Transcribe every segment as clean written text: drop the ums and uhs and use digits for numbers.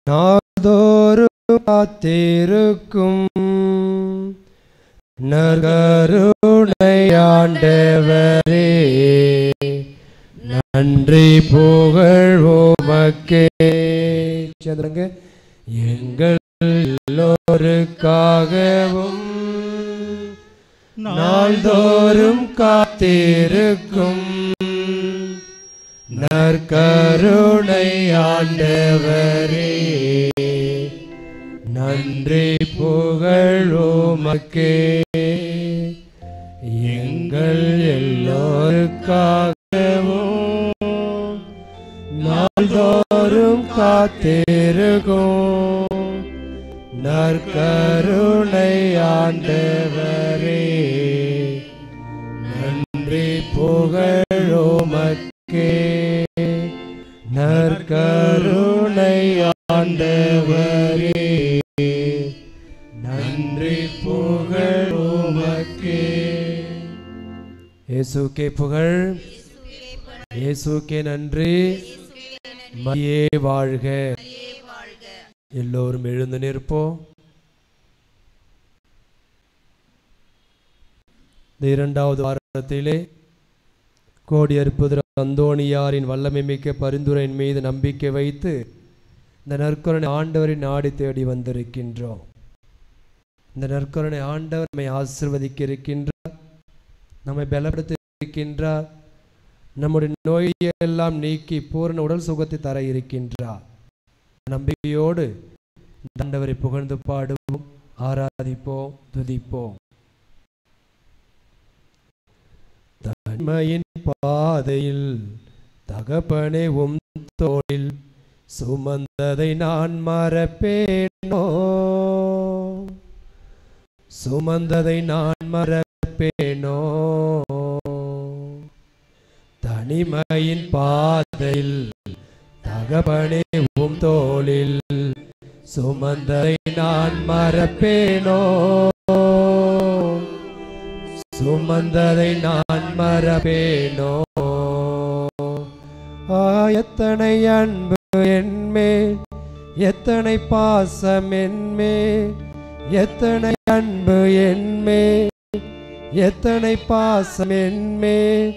நாள்தோறும் காத்திருக்கும் நற்கருணை ஆண்டவரே, நன்றி புகழ் உமக்கே. சந்திரங்க, எங்கள் எல்லோருக்காகவும் நாள்தோறும் காத்திருக்கும் நற்கருணை ஆண்டவரே, நன்றி புகழ் உமக்கே. எங்கள் எல்லோருக்காகவும் நாள்தோறும் காத்திருக்கும் நற்கருணை ஆண்டவரே, நன்றி புகழ் உமக்கே. நற்கருணை ஆண்டவரே, நன்றி புகழ் உமக்கே. இயேசுக்கே புகழ், இயேசுக்கே நன்றி. மரியே வாழ்க. எல்லோரும் எழுந்து நிற்போம். இந்த இரண்டாவது வாரத்திலே கோடியர் புதிர் அந்தோணியாரின் வல்லமை மிக்க பரிந்துரையின் மீது நம்பிக்கை வைத்து இந்த நற்கருணை ஆண்டவரை நாடி தேடி வந்திருக்கின்றோம். இந்த நற்கருணை ஆண்டவர் நம்மை ஆசீர்வதிக்க இருக்கின்றார், நம்மை பலப்படுத்த இருக்கின்றார், நம்முடைய நோயெல்லாம் நீக்கி பூரண உடல் சுகத்தை தர இருக்கின்றார். நம்பிக்கையோடு ஆண்டவரை புகழ்ந்து பாடுவோம், ஆராதிப்போம், துதிப்போம். தனிமையின் பாதையில் தகப்பனே உம் தோளில் சுமந்ததை நான் மறப்பேனோ, சுமந்ததை நான் மறப்பேனோ. தனிமையின் பாதையில் தகப்பனே உம் தோளில் சுமந்ததை நான் மறப்பேனோ, சுமந்ததை நான் மறப்பேனோ. எத்தனை அன்பு என்மேல், எத்தனை பாசம் என்மேல், எத்தனை அன்பு என்மேல், எத்தனை பாசம் என்மேல்.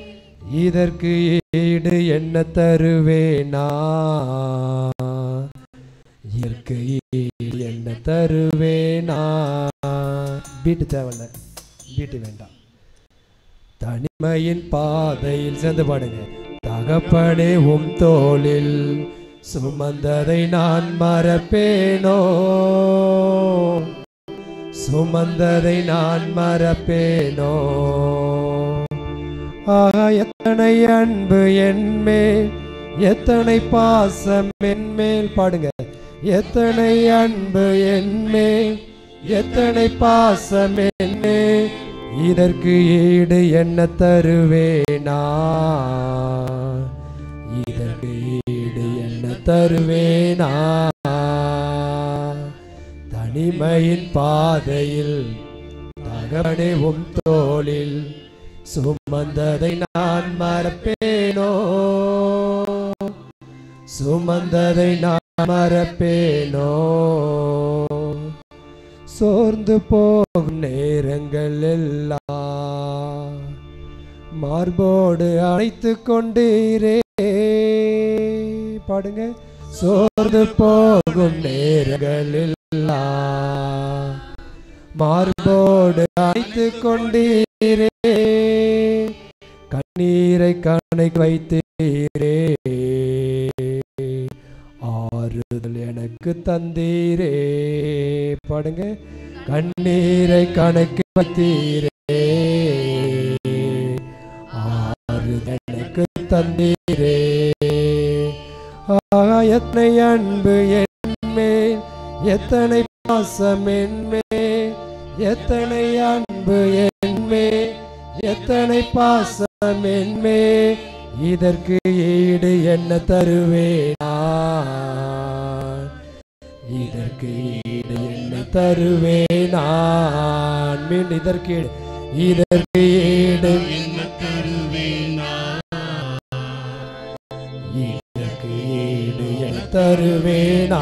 இதற்கு ஈடு என்ன தருவேனா, இதற்கு ஈடு என்ன தருவேனா. பீட்டு தேவையில்ல, பீட்டு வேண்டாம். தனிமையின் பாதையில் சேர்ந்து பாடுங்க. தகப்பனே உம் தோளில் சுமந்ததை நான் மறப்பேனோ, சுமந்ததை நான் மறப்பேனோ. எத்தனை அன்பு என்மேல், எத்தனை பாசம் என்மேல். பாடுங்க. எத்தனை அன்பு என்மேல், எத்தனை பாசம் என்மேல். இதற்கு ஈடு என்ன தருவேனா, இதற்கு ஈடு என்ன தருவேனா. தனிமையின் பாதையில் தகப்பனே உம் தோளில் சுமந்ததை நான் மறப்பேனோ, சுமந்ததை நான் மறப்பேனோ. சோர்ந்து போகும் நேரங்கள் எல்லாம் மார்போடு அழைத்து கொண்டீரே. பாடுங்க. சோர்ந்து போகும் நேரங்கள் எல்லாம் மார்போடு அழைத்து கொண்டீரே. கண்ணீரை கணக்கு வைத்தீரே, ஆறுதல் எனக்கு தந்தீரே. பாடுங்க. கண்ணீரை கணக்கு வைத்தீரே, ஆறுதல் எனக்கு தந்தீரே. எத்தனை அன்பு என்மேல், எத்தனை பாசம் என்மேல், எத்தனை அன்பு என்மேல், எத்தனை பாசம் என்மேல். இதற்கு ஈடு என்ன தருவேனா, இதற்கு ஈடு என்ன தருவேனா. மீண்டும் இதற்கு இதற்கு ஈடு என்ன தருவேனா, இதற்கு தருவேனா?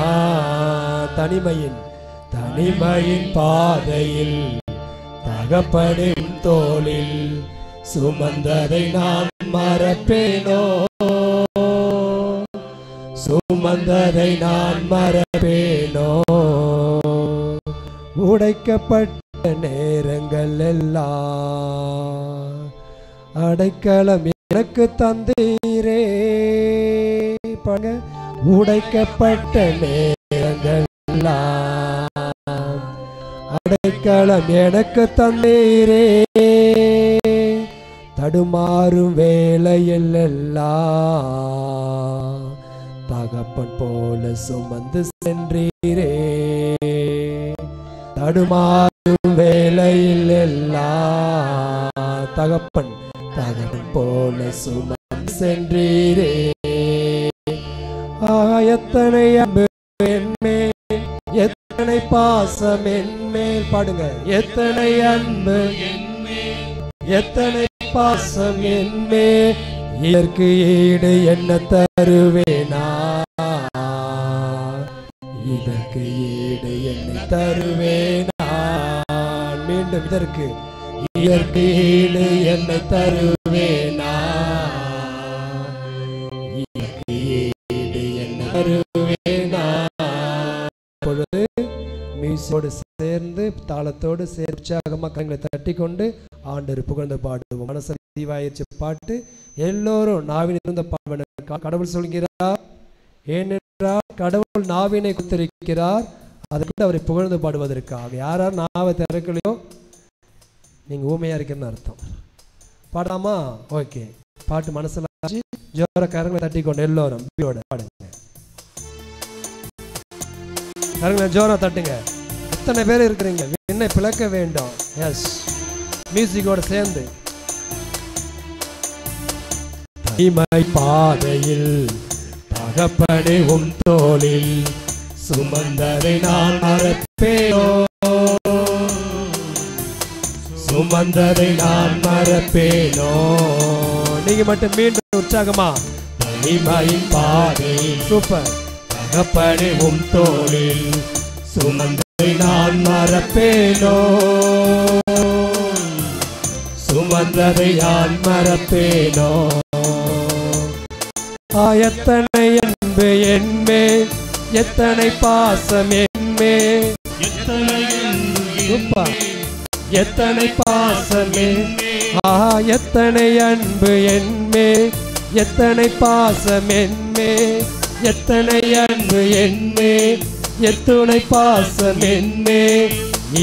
தனிமையின் பாதையில் தகப்பனின் தோளில் சுமந்ததை நான் மறப்பேனோ? சுமந்ததை நான் மறப்பேனோ? உடைக்கப்பட்ட நேரங்கள் எல்லாம் அடைக்கலம் எனக்கு தந்தீரே. உடைக்கப்பட்ட நேரங்கள் எல்லாம் அடைக்கலம் எனக்கு தந்தீரே. தடுமாறும் வேளையில் எல்லாம் தகப்பன் போல சுமந்து சென்றீரே. தடுமாறும் வேளையில் எல்லாம் தகப்பன் போல சுமந்து சென்றீரே. எத்தனை அன்பு என்மேல், எத்தனை பாசம் என்மேல். பாடுங்க. எத்தனை அன்பு என்மேல், எத்தனை பாசம் என்மேல். இதற்கு ஈடு என்ன தருவேனா? இதற்கு ஈடு என்ன தருவேனா? மீண்டும் இதற்கு ஈடு என்ன தருவேனா? இதற்கு ஈடு என்ன தருவேனா? பொழுது மியூசிக்கோடு சேர்ந்து தாளத்தோடு சேர்ந்து உற்சாகமாக கரங்களை தட்டி கொண்டு ஆண்டவர் புகழ்ந்து பாடுவோம். மனசு தீவாயிற்று பாட்டு எல்லோரும் நாவின் இருந்த பாடுவன. கடவுள் சொல்கிறார், ஏனென்றால் கடவுள் நாவினை கொடுத்திருக்கிறார், அதுக்கு அவரை புகழ்ந்து பாடுவதற்காக. யார் நாவை திறக்கலையோ நீங்க ஊமையா இருக்குன்னு அர்த்தம். பாடாமா? ஓகே, பாட்டு மனசுல ஜோர கரங்களை தட்டி கொண்டு எல்லோரும் பாடுங்க. கரங்களை ஜோரா தட்டுங்க. எத்தனை பேர் இருக்கிறீங்க? என்னை பிளக்க வேண்டும். எஸ், மியூசிக்கோட சேர்ந்து. தனிமை பாதையில் தகப்பனே உம் தோளில் சுமந்ததை நான் மறப்பேனோ? சுமந்ததை நான் மறப்பேனோ? நீங்க மட்டும் மீண்டும் உற்சாகமா. தனிமையின் பாதையில் சூப்பர். தகப்பனே உம் தோளில் சுமந்ததை நான் மறப்பேனோ? சுமந்ததை நான் மறப்பேனோ? எத்தனை அன்பு என்மேல், எத்தனை பாசம் என்மேல். எத்தனை பாசம் என்மேல், எத்தனை அன்பு என்மேல், எத்தனை பாசம் என்மேல். எத்தனை அன்பு என்மேல், எத்துணை பாசம் என்மேல்.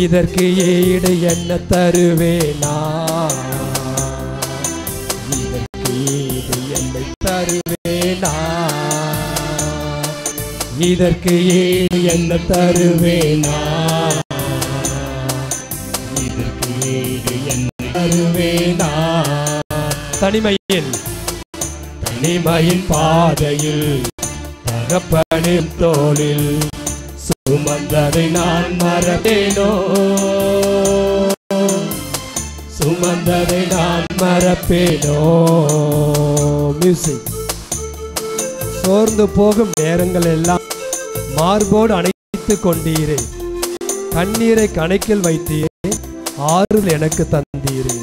இதற்கு ஈடு என்ன தருவேனா? இதற்கு ஈடு என்னை தருவேனா? இதற்கு ஈடு என்ன தருவேனா? இதற்கு ஈடு என்ன தருவேனா? தனிமையின் பாதையில் தகப்பனின் தோளில் சுமந்ததை நான் மறப்பேனோ? சுமந்ததை நான் மறப்பேனோ? மியூசிக். சோர்ந்து போகும் நேரங்கள் எல்லாம் மார்போடு அணைத்துக் கொண்டீரே. கண்ணீரை கணக்கில் வைத்தீரே, ஆறுதல் எனக்கு தந்தீரே.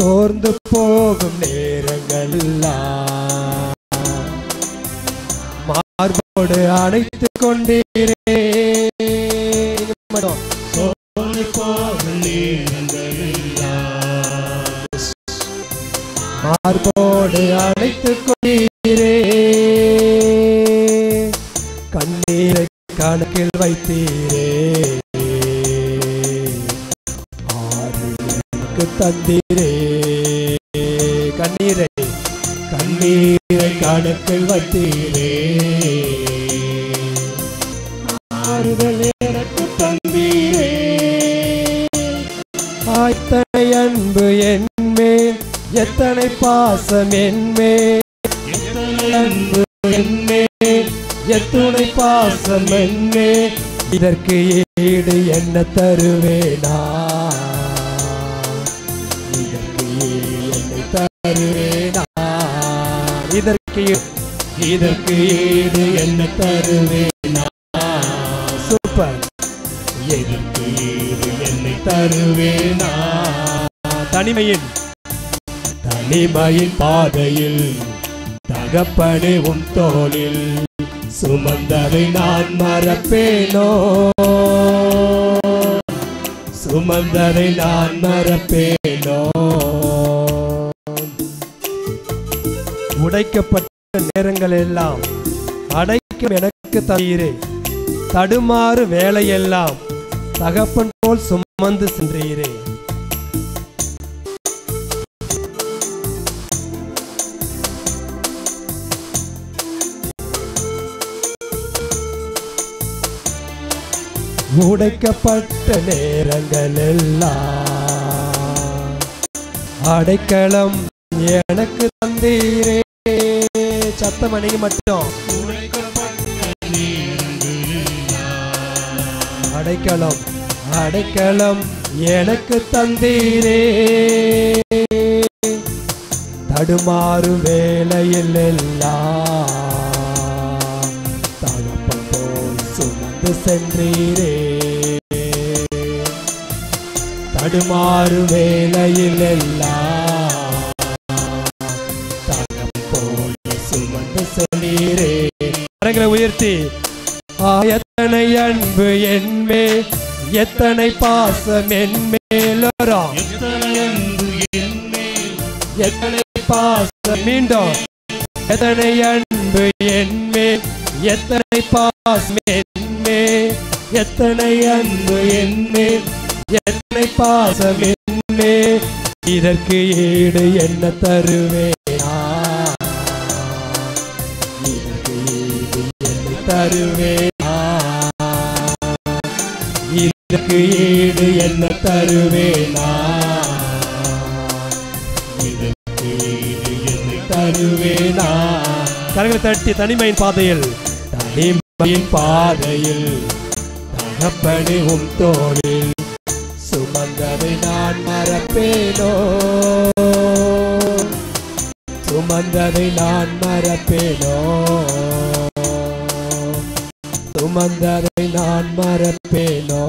சோர்ந்து போகும் நேரங்கள் எல்லாம் மார்போடு அணைத்துக் கொண்டீரே. சோர்ந்து போகும் நேரங்கள் எல்லாம் மார்போடு அணைத்துக் கொண்டீரே. கண்ணீரை கணக்கில் வைத்தீரே, தந்தீரே. கண்ணீரை கணக்கில் வைத்தீரே, ஆறுதல் எனக்கு தந்தீரே. எத்தனை அன்பு என்மேல், எத்தனை பாசம் என்மேல். எத்தனை அன்பு என்மேல், எத்துணை பாசம் என்மேல். இதற்கு ஈடு என்ன தருவேனா? இதற்கு என்னை தருவேனா? இதற்கு ஈடு என்ன தருவேனா? சூப்பர். இதற்கு ஈடு என்னை தருவேனா? தனிமையின் பாதையில் தகப்பனே உன் தோளில் சுமந்ததை நான் மறப்பேனோ? சுமந்ததை நான் மறப்பேனோ? உடைக்கப்பட்ட நேரங்கள் எல்லாம் அடைக்கும் எனக்கு தந்தீரே. தடுமாறு வேலையெல்லாம் தகப்பன் போல் சுமந்து சென்றீரே. உடைக்கப்பட்ட நேரங்கள் எல்லாம் அடைக்கலம் எனக்கு தந்தீரே. சத்தம் அணிங்க மட்டும். அடைக்கலம் அடைக்கலம் எனக்கு தந்தீரே. தடுமாறு வேலையில் எல்லாம் தகப்பன் போல் சுமந்து சென்றீரே. தடுமாறு வேலையில் எல்லாம் தகப்பன் போல் சுமந்து சென்றீரே. கரங்களை உயர்த்தி எத்தனை அன்பு என்மே, எத்தனை பாசம் என்மேலரா, எத்தனை பாசம். மீண்டும் எத்தனை அன்பு என்மே, எத்தனை பாசம் என்மே, எத்தனை அன்பு என்மே, எத்தனை பாசம் என்மே. இதற்கு ஈடு என்ன தருவேனா? இதற்கு ஈடு என்ன தருவேனா? இதற்கு ஈடு என்ன தருவேனா? இதற்கு ஈடு என்ன தருவேனா? கரங்களை தட்டி தனிமையின் பாதையில் தகப்பனே உம் தோளில் சுமந்ததை நான் மறப்பேனோ? சுமந்ததை நான் மறப்பேனோ? சுமந்ததை நான் மறப்பேனோ?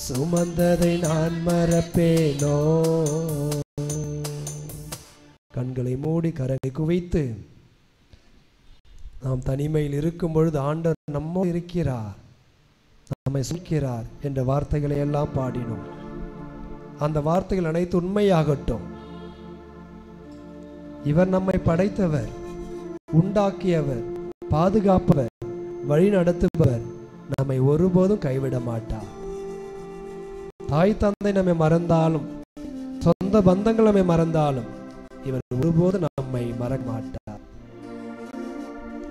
சுமந்ததை நான் மறப்பேனோ? கண்களை மூடி கரங்களை குவித்து நாம் தனிமையில் இருக்கும் பொழுது ஆண்டவர் நம்மோடு இருக்கிறார், நம்மை சுமக்கிறார் என்ற வார்த்தைகளை எல்லாம் பாடினோம். அந்த வார்த்தைகள் அனைத்து உண்மையாகட்டும். இவர் நம்மை படைத்தவர், உண்டாக்கியவர், பாதுகாப்பவர், வழி நடத்துபவர். நம்மை ஒருபோதும் கைவிட மாட்டார். தாய் தந்தை நம்மை மறந்தாலும், சொந்த பந்தங்கள் நம்மை மறந்தாலும், இவர் ஒருபோதும் நம்மை மறக்க மாட்டார்.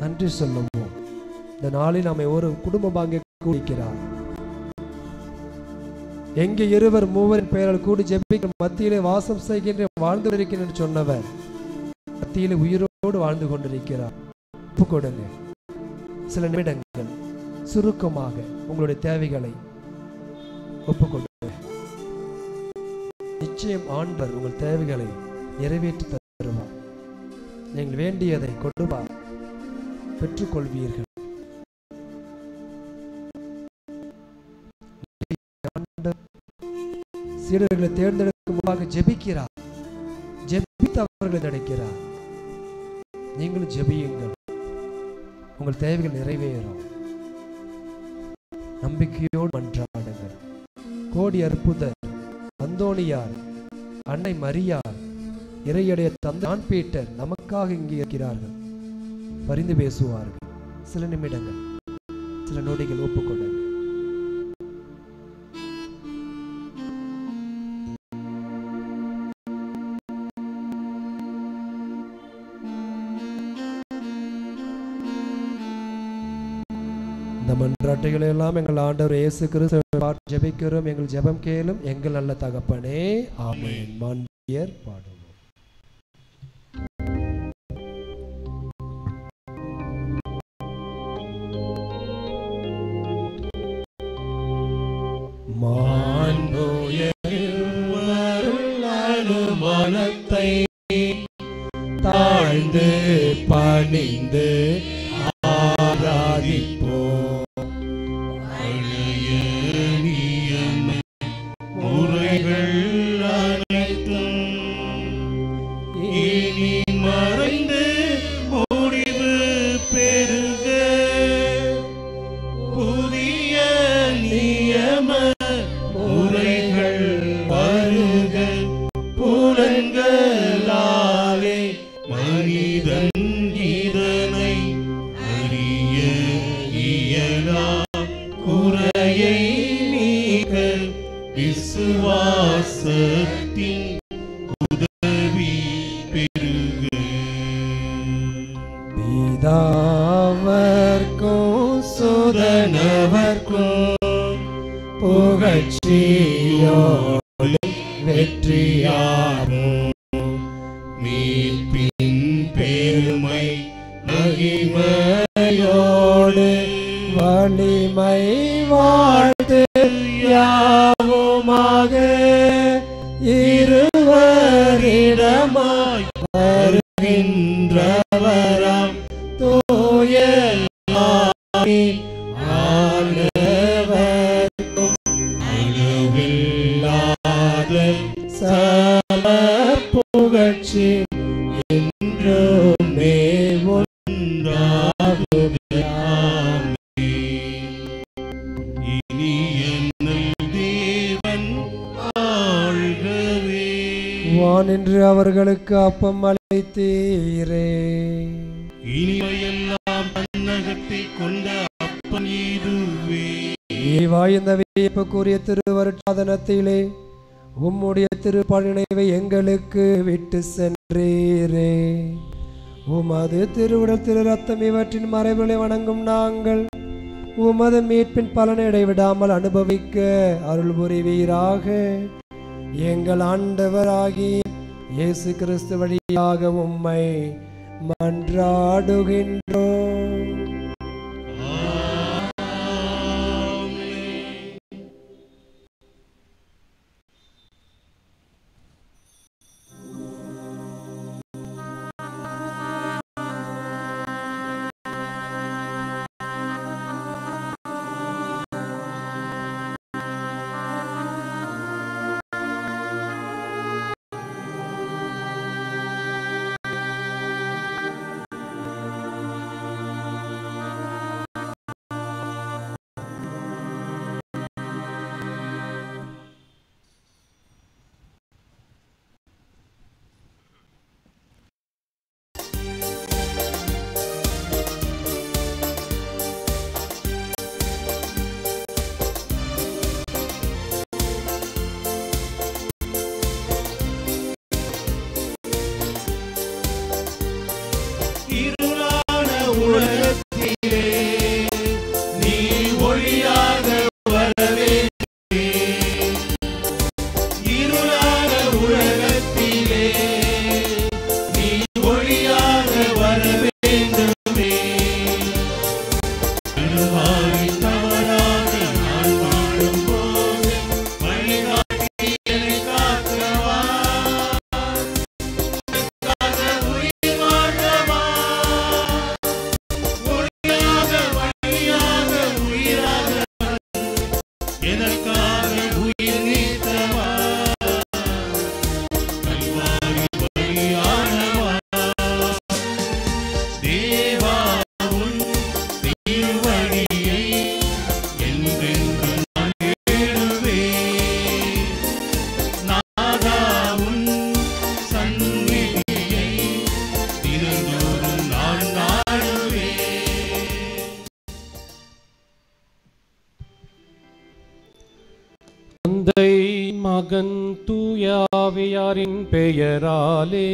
நன்றி சொல்லுவோம். இந்த நாளில் நம்மை ஒரு குடும்பமாக கூடிக்கிறார். எங்கே இருவர் மூவரின் பெயரால் கூடி ஜெபிக்கிற மத்தியிலே வாசம் செய்கின்ற வாழ்ந்து இருக்கிறேன் சொன்னவர் மத்தியிலே உயிரோடு வாழ்ந்து கொண்டிருக்கிறார். ஒப்பு கொடுங்க. சில நிமிடங்கள் சுருக்கமாக உங்களுடைய தேவைகளை ஒப்புக்கொடுங்க. நிச்சயம் ஆண்டவர் உங்கள் தேவைகளை நிறைவேற்றி தருவார். நீங்கள் வேண்டியதை கொடுப்பார், பெற்றுக்கொள்வீர்கள். சீடர்களை தேர்ந்தெடுக்கும் முன்பாக ஜெபிக்கிறார், ஜெபித்து அவர்களை நடக்கிறார். நீங்களும் ஜெபியுங்கள், உங்கள் தேவைகள் நிறைவேறும். நம்பிக்கையோடு மன்றாடுங்கள். கோடி அற்புதர், அந்தோனியார், அன்னை மரியார், இறையுடைய தந்தை ஜான் பீட்டர் நமக்காக இங்கே இருக்கிறார்கள். பரிந்து பேசுவார்கள். சில நிமிடங்கள், சில நொடிகள் ஒப்புக்கொள்ளுங்கள். இந்த மன்றாட்டுகளை எல்லாம் எங்கள் ஆண்டவர் இயேசு கிறிஸ்துவை பார்த்து ஜெபிக்கிறோம். எங்கள் ஜெபம் கேளும் எங்கள் நல்ல தகப்பனே, ஆமென். மாண்பியர் பாடுவோம். மாண்புயர் அருளாளோ விழுந்து பணிந்து ஆராதிப்போம். பழைய நியம முறைகள் அனைத்தும் இனி மறைந்து முடிவு பெறுக. புதிய நியம முறைகள் வருக. புலன்களாலே மனிதன் இதனை அறிய இயலா. குறையை நீக்க விசுவாசத்தின் உதவி பெறுக. பிதாவர்க்கும் சுதனவர்க்கும் புகழ்ச்சியோடு வெற்றியாரும் மீட்பின் பெருமை மகிமையோடு வலிமை வாழ்த்து யாவுமாக இருவரிடமாய் வருகின்றவராம் தூய ஆண்டவர்க்கும் அளவில்லாத சம புகழ்ச்சி என்றுமே உண்டாகுக. இனி என்னல் தேவன் ஆள்கவே. வானின்று அவர்களுக்கு அப்பம் அளித்தீரே. இனிமையெல்லாம் தன்னகத்தை கொண்ட அப்பன் இதுவே. இந்த வியப்புக்குரிய திருவருட்சாதனத்திலே உம்முடைய திருப்பணிவை எங்களுக்கு விட்டு சென்றீரே. உமது திருவுடல் திரு ரத்தம் இவற்றின் மறைவுகளை வணங்கும் நாங்கள் உமது மீட்பின் பலனை இடைவிடாமல் அனுபவிக்க அருள் புரிவீராக. எங்கள் ஆண்டவராகிய இயேசு கிறிஸ்து வழியாக உம்மை மன்றாடுகின்றோம். தந்தை மகன் தூயாவியாரின் பெயராலே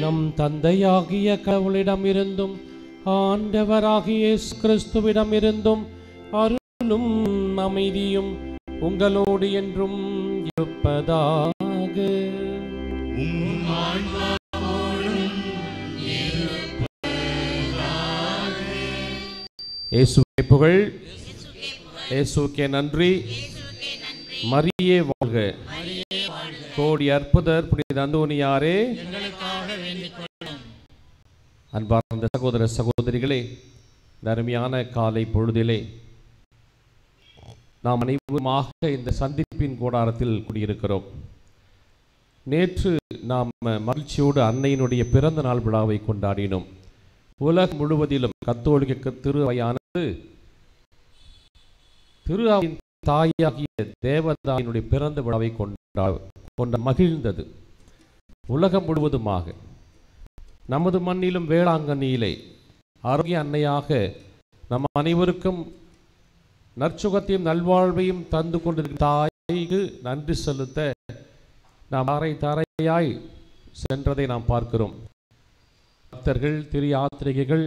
நம் தந்தையாகிய கடவுளிடமிருந்தும் ஆண்டவராகிய இயேசு கிறிஸ்துவிடமிருந்தும் அருளும் அமைதியும் உங்களோடு என்றும் இருப்பதாக. இயேசுவே புகழ், இயேசுக்கே நன்றி, மரியே வாழ்க. கோடி அற்புதர் புனித அந்தோனியாரே, அன்பார்ந்த சகோதர சகோதரிகளே, அருமையான காலை பொழுதிலே நாம் அனைவருமாக இந்த சந்திப்பின் கூடாரத்தில் கூடியிருக்கிறோம். நேற்று நாம் மகிழ்ச்சியோடு அன்னையினுடைய பிறந்த நாள் விழாவை கொண்டாடினோம். உலகம் முழுவதிலும் கத்தோலிக்க திருவையானது திருவின் தாயாகிய தேவதாயினுடைய பிறந்த விழாவை கொண்ட மகிழ்ந்தது. உலகம் முழுவதுமாக நமது மண்ணிலும் வேளாங்கண்ணியிலே ஆரோக்கிய அன்னையாக நம் அனைவருக்கும் நற்சுகத்தையும் நல்வாழ்வையும் தந்து கொண்டிருக்கிற தாய்க்கு நன்றி செலுத்த நாம் தாரையாய் சென்றதை நாம் பார்க்கிறோம். பக்தர்கள், திரு யாத்திரிகைகள்,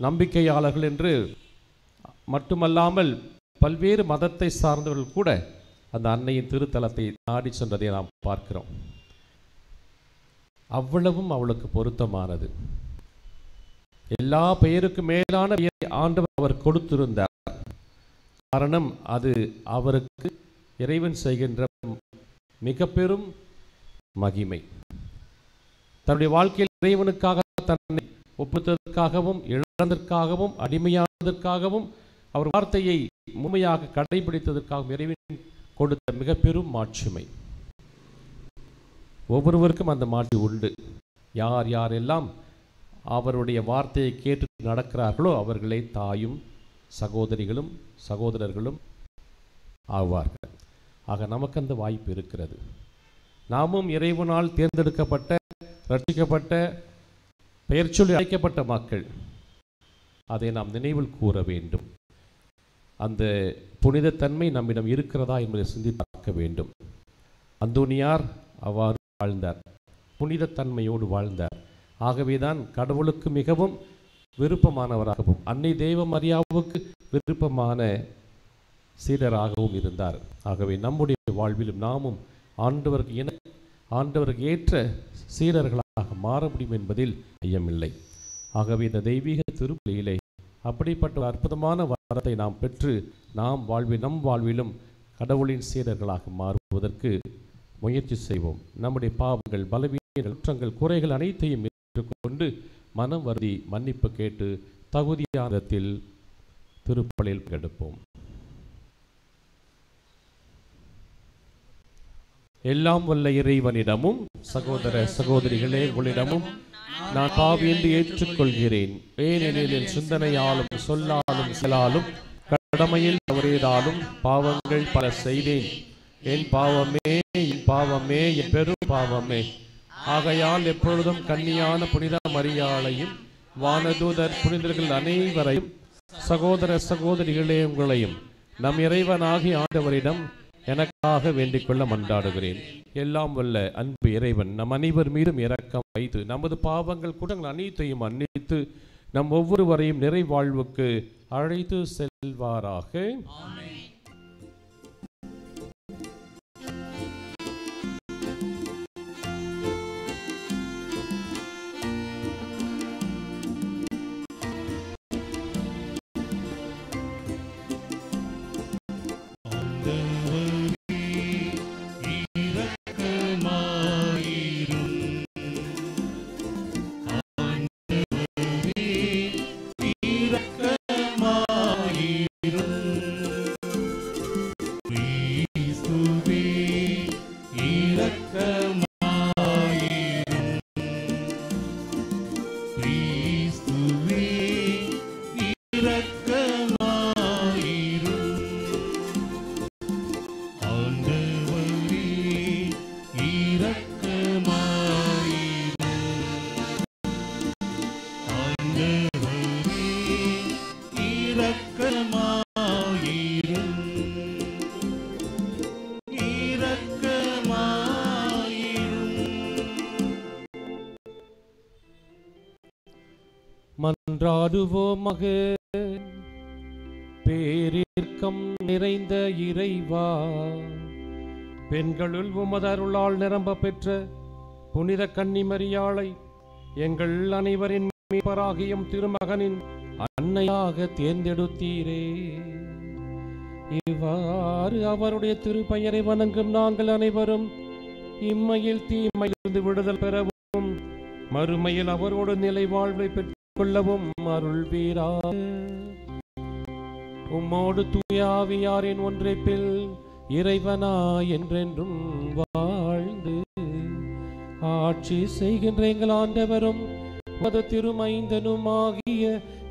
நம்பிக்கையாளர்கள் என்று மட்டுமல்லாமல் பல்வேறு மதத்தை சார்ந்தவர்கள் கூட அந்த அன்னையின் திருத்தலத்தை நாடி சென்றதை நாம் பார்க்கிறோம். அவ்வளவும் அவளுக்கு பொருத்தமானது. எல்லா பெயருக்கு மேலான பெயரை ஆண்டவர் அவர் கொடுத்திருந்தார். காரணம், அது அவருக்கு இறைவன் செய்கின்ற மிக பெரும் மகிமை. தன்னுடைய வாழ்க்கையில் இறைவனுக்காக தன்னை ஒப்புத்ததற்காகவும் இழந்ததற்காகவும் அடிமையானதற்காகவும் அவர் வார்த்தையை முழுமையாக கடைபிடித்ததற்காகவும் இறைவன் கொடுத்த மிக பெரும் மாட்சிமை. ஒவ்வொருவருக்கும் அந்த மாட்சி உண்டு. யார் யாரெல்லாம் அவருடைய வார்த்தையை கேட்டு நடக்கிறார்களோ அவர்களே தாயும் சகோதரிகளும் சகோதரர்களும் ஆவார்கள். ஆக நமக்கு அந்த வாய்ப்பு இருக்கிறது. நாமும் இறைவனால் தேர்ந்தெடுக்கப்பட்ட, ரட்சிக்கப்பட்ட, பெயர் சொல்லி அழைக்கப்பட்ட மக்கள். அதை நாம் நினைவில் கூற வேண்டும். அந்த புனிதத்தன்மை நம்மிடம் இருக்கிறதா என்பதை சிந்தித்து பார்க்க வேண்டும். அந்தோனியார் அவ்வாறு வாழ்ந்தார், புனிதத்தன்மையோடு வாழ்ந்தார். ஆகவேதான் கடவுளுக்கு மிகவும் விருப்பமானவராகவும் அன்னை தேவ மரியாவுக்கு விருப்பமான சீடராகவும் இருந்தார். ஆகவே நம்முடைய வாழ்விலும் நாமும் ஆண்டவருக்கு ஏற்ற சீடர்களாக மாற முடியும் என்பதில் ஐயமில்லை. ஆகவே இந்த தெய்வீக திருப்பலியிலே அப்படிப்பட்ட அற்புதமான வரத்தை நாம் பெற்று நம் வாழ்விலும் கடவுளின் சீடர்களாக மாறுவதற்கு முயற்சி செய்வோம். நம்முடைய பாவங்கள், பலவீனங்கள், குற்றங்கள், குறைகள் அனைத்தையும் ஏற்றுக்கொண்டு மனம் வருந்தி மன்னிப்பு கேட்டு தகுதியானத்தில் திருப்பலியில் எடுப்போம். எல்லாம் வல்ல இறைவனிடமும் சகோதர சகோதரிகளே உங்களிடமும் நான் பாவி என்று ஏற்றுக்கொள்கிறேன். ஏனெனில் என் சிந்தனையாலும் சொல்லாலும் செயலாலும் கடமையில் தவறியதாலும் பாவங்கள் பல செய்தேன். என் பாவமே, என் பாவமே, என் பெரும் பாவமே. ஆகையால் எப்பொழுதும் கன்னியான புனித மரியாளையும் வானதூதர் புனிதர்கள் அனைவரையும் சகோதர சகோதரிகளே உங்களையும் நம் இறைவனாகி ஆண்டவரிடம் எனக்காக வேண்டிக் கொள்ள மன்றாடுகிறேன். எல்லாம் வல்ல அன்பு இறைவன் நம் அனைவர் மீதும் இரக்கம் வைத்து நமது பாவங்கள் குற்றங்கள் அனைத்தையும் மன்னித்து நம் ஒவ்வொருவரையும் நிறைவாழ்வுக்கு அழைத்து செல்வாராக. மன்றாடுவோமாக. பேரிர்க்கம் நிறைந்த இறைவா, பெண்களுள் உமது அருளால் நிரம்ப பெற்ற புனித கன்னிமரியாளை எங்கள் அனைவரின் மீட்பராகியும் திருமகனின் அன்னையாக தேர்ந்தெடுத்தீரே. இவ்வாறு அவருடைய திருப்பெயரை வணங்கும் நாங்கள் அனைவரும் இம்மையில் தீமையிலிருந்து விடுதல் பெறவும் மறுமையில் அவரோடு நிலை வாழ்வை பெற்றுக்கொள்ளவும் அருள்வீராக. உம்மோடு தூய ஆவியாரின் ஒன்றைப்பில் இறைவனா என்றென்றும் வாழ்ந்து ஆட்சி செய்கின்ற எங்கள் ஆண்டவரும் மது திருமைந்தனும் ஆகிய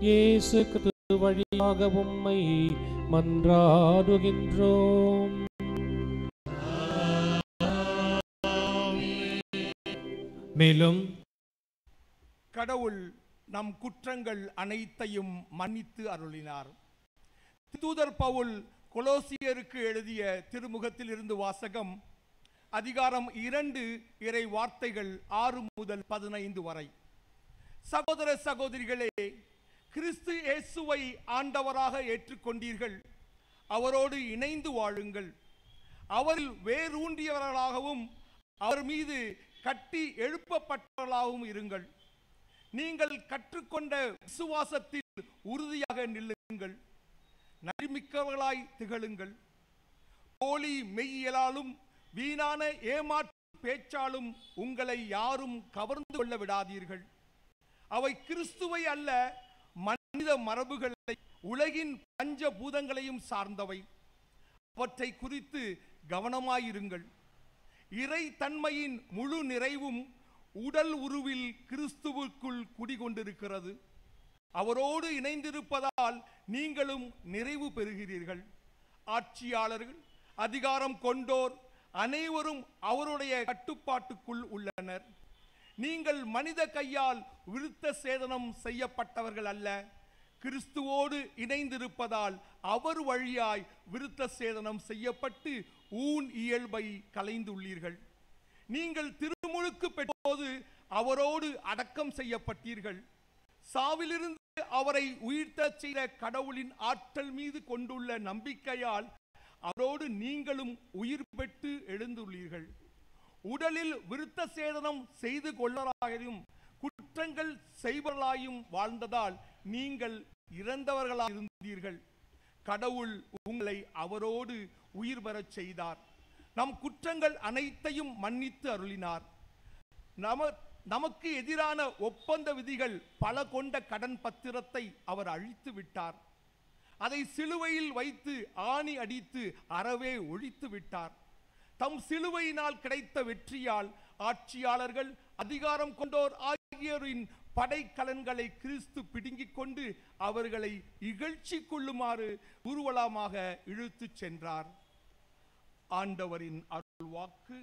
இயேசு கிறிஸ்து வழியாக உம்மை மன்றாடுகின்றோம். மேலும் கடவுள் நம் குற்றங்கள் அனைத்தையும் மன்னித்து அருளினார். தூதர் பவுல் கொலோசியருக்கு எழுதிய திருமுகத்தில் இருந்து வாசகம், அதிகாரம் 2 இறை வார்த்தைகள் 6 முதல் 15 வரை. சகோதர சகோதரிகளே, கிறிஸ்து இயேசுவை ஆண்டவராக ஏற்றுக்கொண்டீர்கள். அவரோடு இணைந்து வாழுங்கள். அவரில் வேரூன்றியவர்களாகவும் அவர் மீது கட்டி எழுப்பப்பட்டவர்களாகவும் இருங்கள். நீங்கள் கற்றுக்கொண்ட விசுவாசத்தில் உறுதியாக நில்லுங்கள். நன்றிமிக்கவர்களாய் திகழுங்கள். போலி மெய்யியலாலும் வீணான ஏமாற்று பேச்சாலும் உங்களை யாரும் கவர்ந்து கொள்ள விடாதீர்கள். அவை கிறிஸ்துவை அல்ல, மனித மரபுகளை, உலகின் பஞ்சபூதங்களையும் சார்ந்தவை. அவற்றை குறித்து கவனமாயிருங்கள். இறை தன்மையின் முழு நிறைவும் உடல் உருவில் கிறிஸ்துவுக்குள் குடிகொண்டிருக்கிறது. அவரோடு இணைந்திருப்பதால் நீங்களும் நிறைவு பெறுகிறீர்கள். ஆட்சியாளர்கள், அதிகாரம் கொண்டோர் அனைவரும் அவருடைய கட்டுப்பாட்டுக்குள் உள்ளனர். நீங்கள் மனித கையால் விருத்த சேதனம் செய்யப்பட்டவர்கள் அல்ல, கிறிஸ்துவோடு இணைந்திருப்பதால் அவர் வழியாய் விருத்த சேதனம் செய்யப்பட்டு ஊன் இயல்பை கலைந்துள்ளீர்கள். நீங்கள் திருமுழுக்கு பெற்றபோது அவரோடு அடக்கம் செய்யப்பட்டீர்கள். சாவிலிருந்து அவரை உயிர்த்தச் செய்த கடவுளின் ஆற்றல் மீது கொண்டுள்ள நம்பிக்கையால் அவரோடு நீங்களும் உயிர் பெற்று எழுந்துள்ளீர்கள். உடலில் விருத்த சேதனம் செய்து கொள்ளராயும் குற்றங்கள் செய்வர்களாயும் வாழ்ந்ததால் நீங்கள் இறந்தவர்களாக இருந்தீர்கள். கடவுள் உங்களை அவரோடு உயிர் பெறச் செய்தார். நம் குற்றங்கள் அனைத்தையும் மன்னித்து அருளினார். நமக்கு எதிரான ஒப்பந்த விதிகள் பல கொண்ட கடன் பத்திரத்தை அவர் அழித்து விட்டார். அதை சிலுவையில் வைத்து ஆணி அடித்து அறவே ஒழித்து விட்டார். தம் சிலுவையினால் கிடைத்த வெற்றியால் ஆட்சியாளர்கள், அதிகாரம் கொண்டோர் ஆகியோரின் படைக்கலன்களை கிறிஸ்து பிடுங்கிக் கொண்டு அவர்களை இகழ்ச்சி கொள்ளுமாறு ஊர்வலமாக இழுத்துச் சென்றார். ஆண்டவரின் அருள் வாக்கு.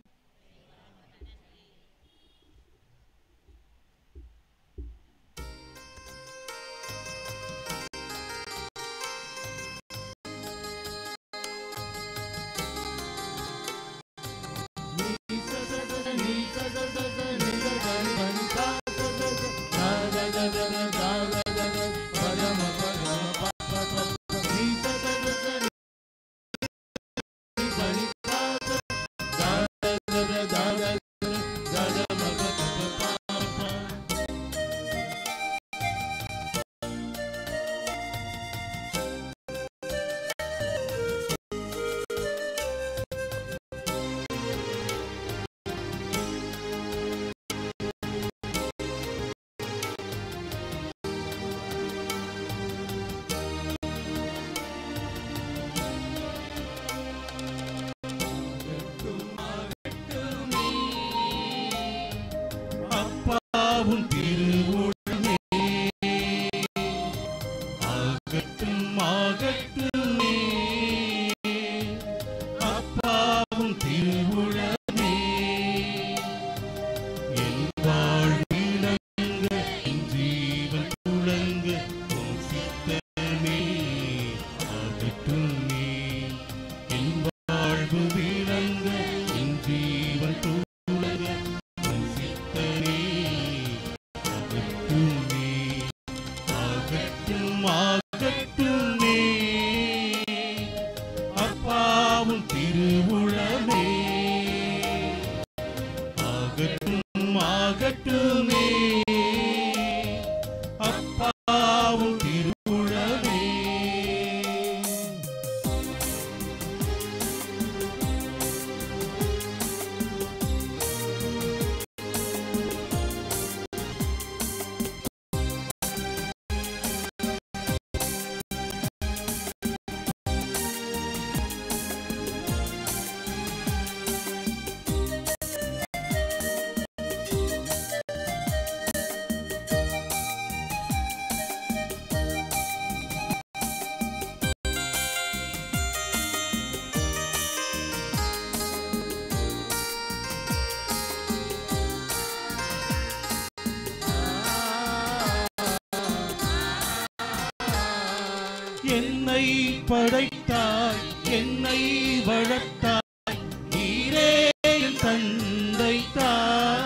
என்னை படைத்தாய், என்னை வளர்த்தாய், நீரே என் தந்தை தாய்.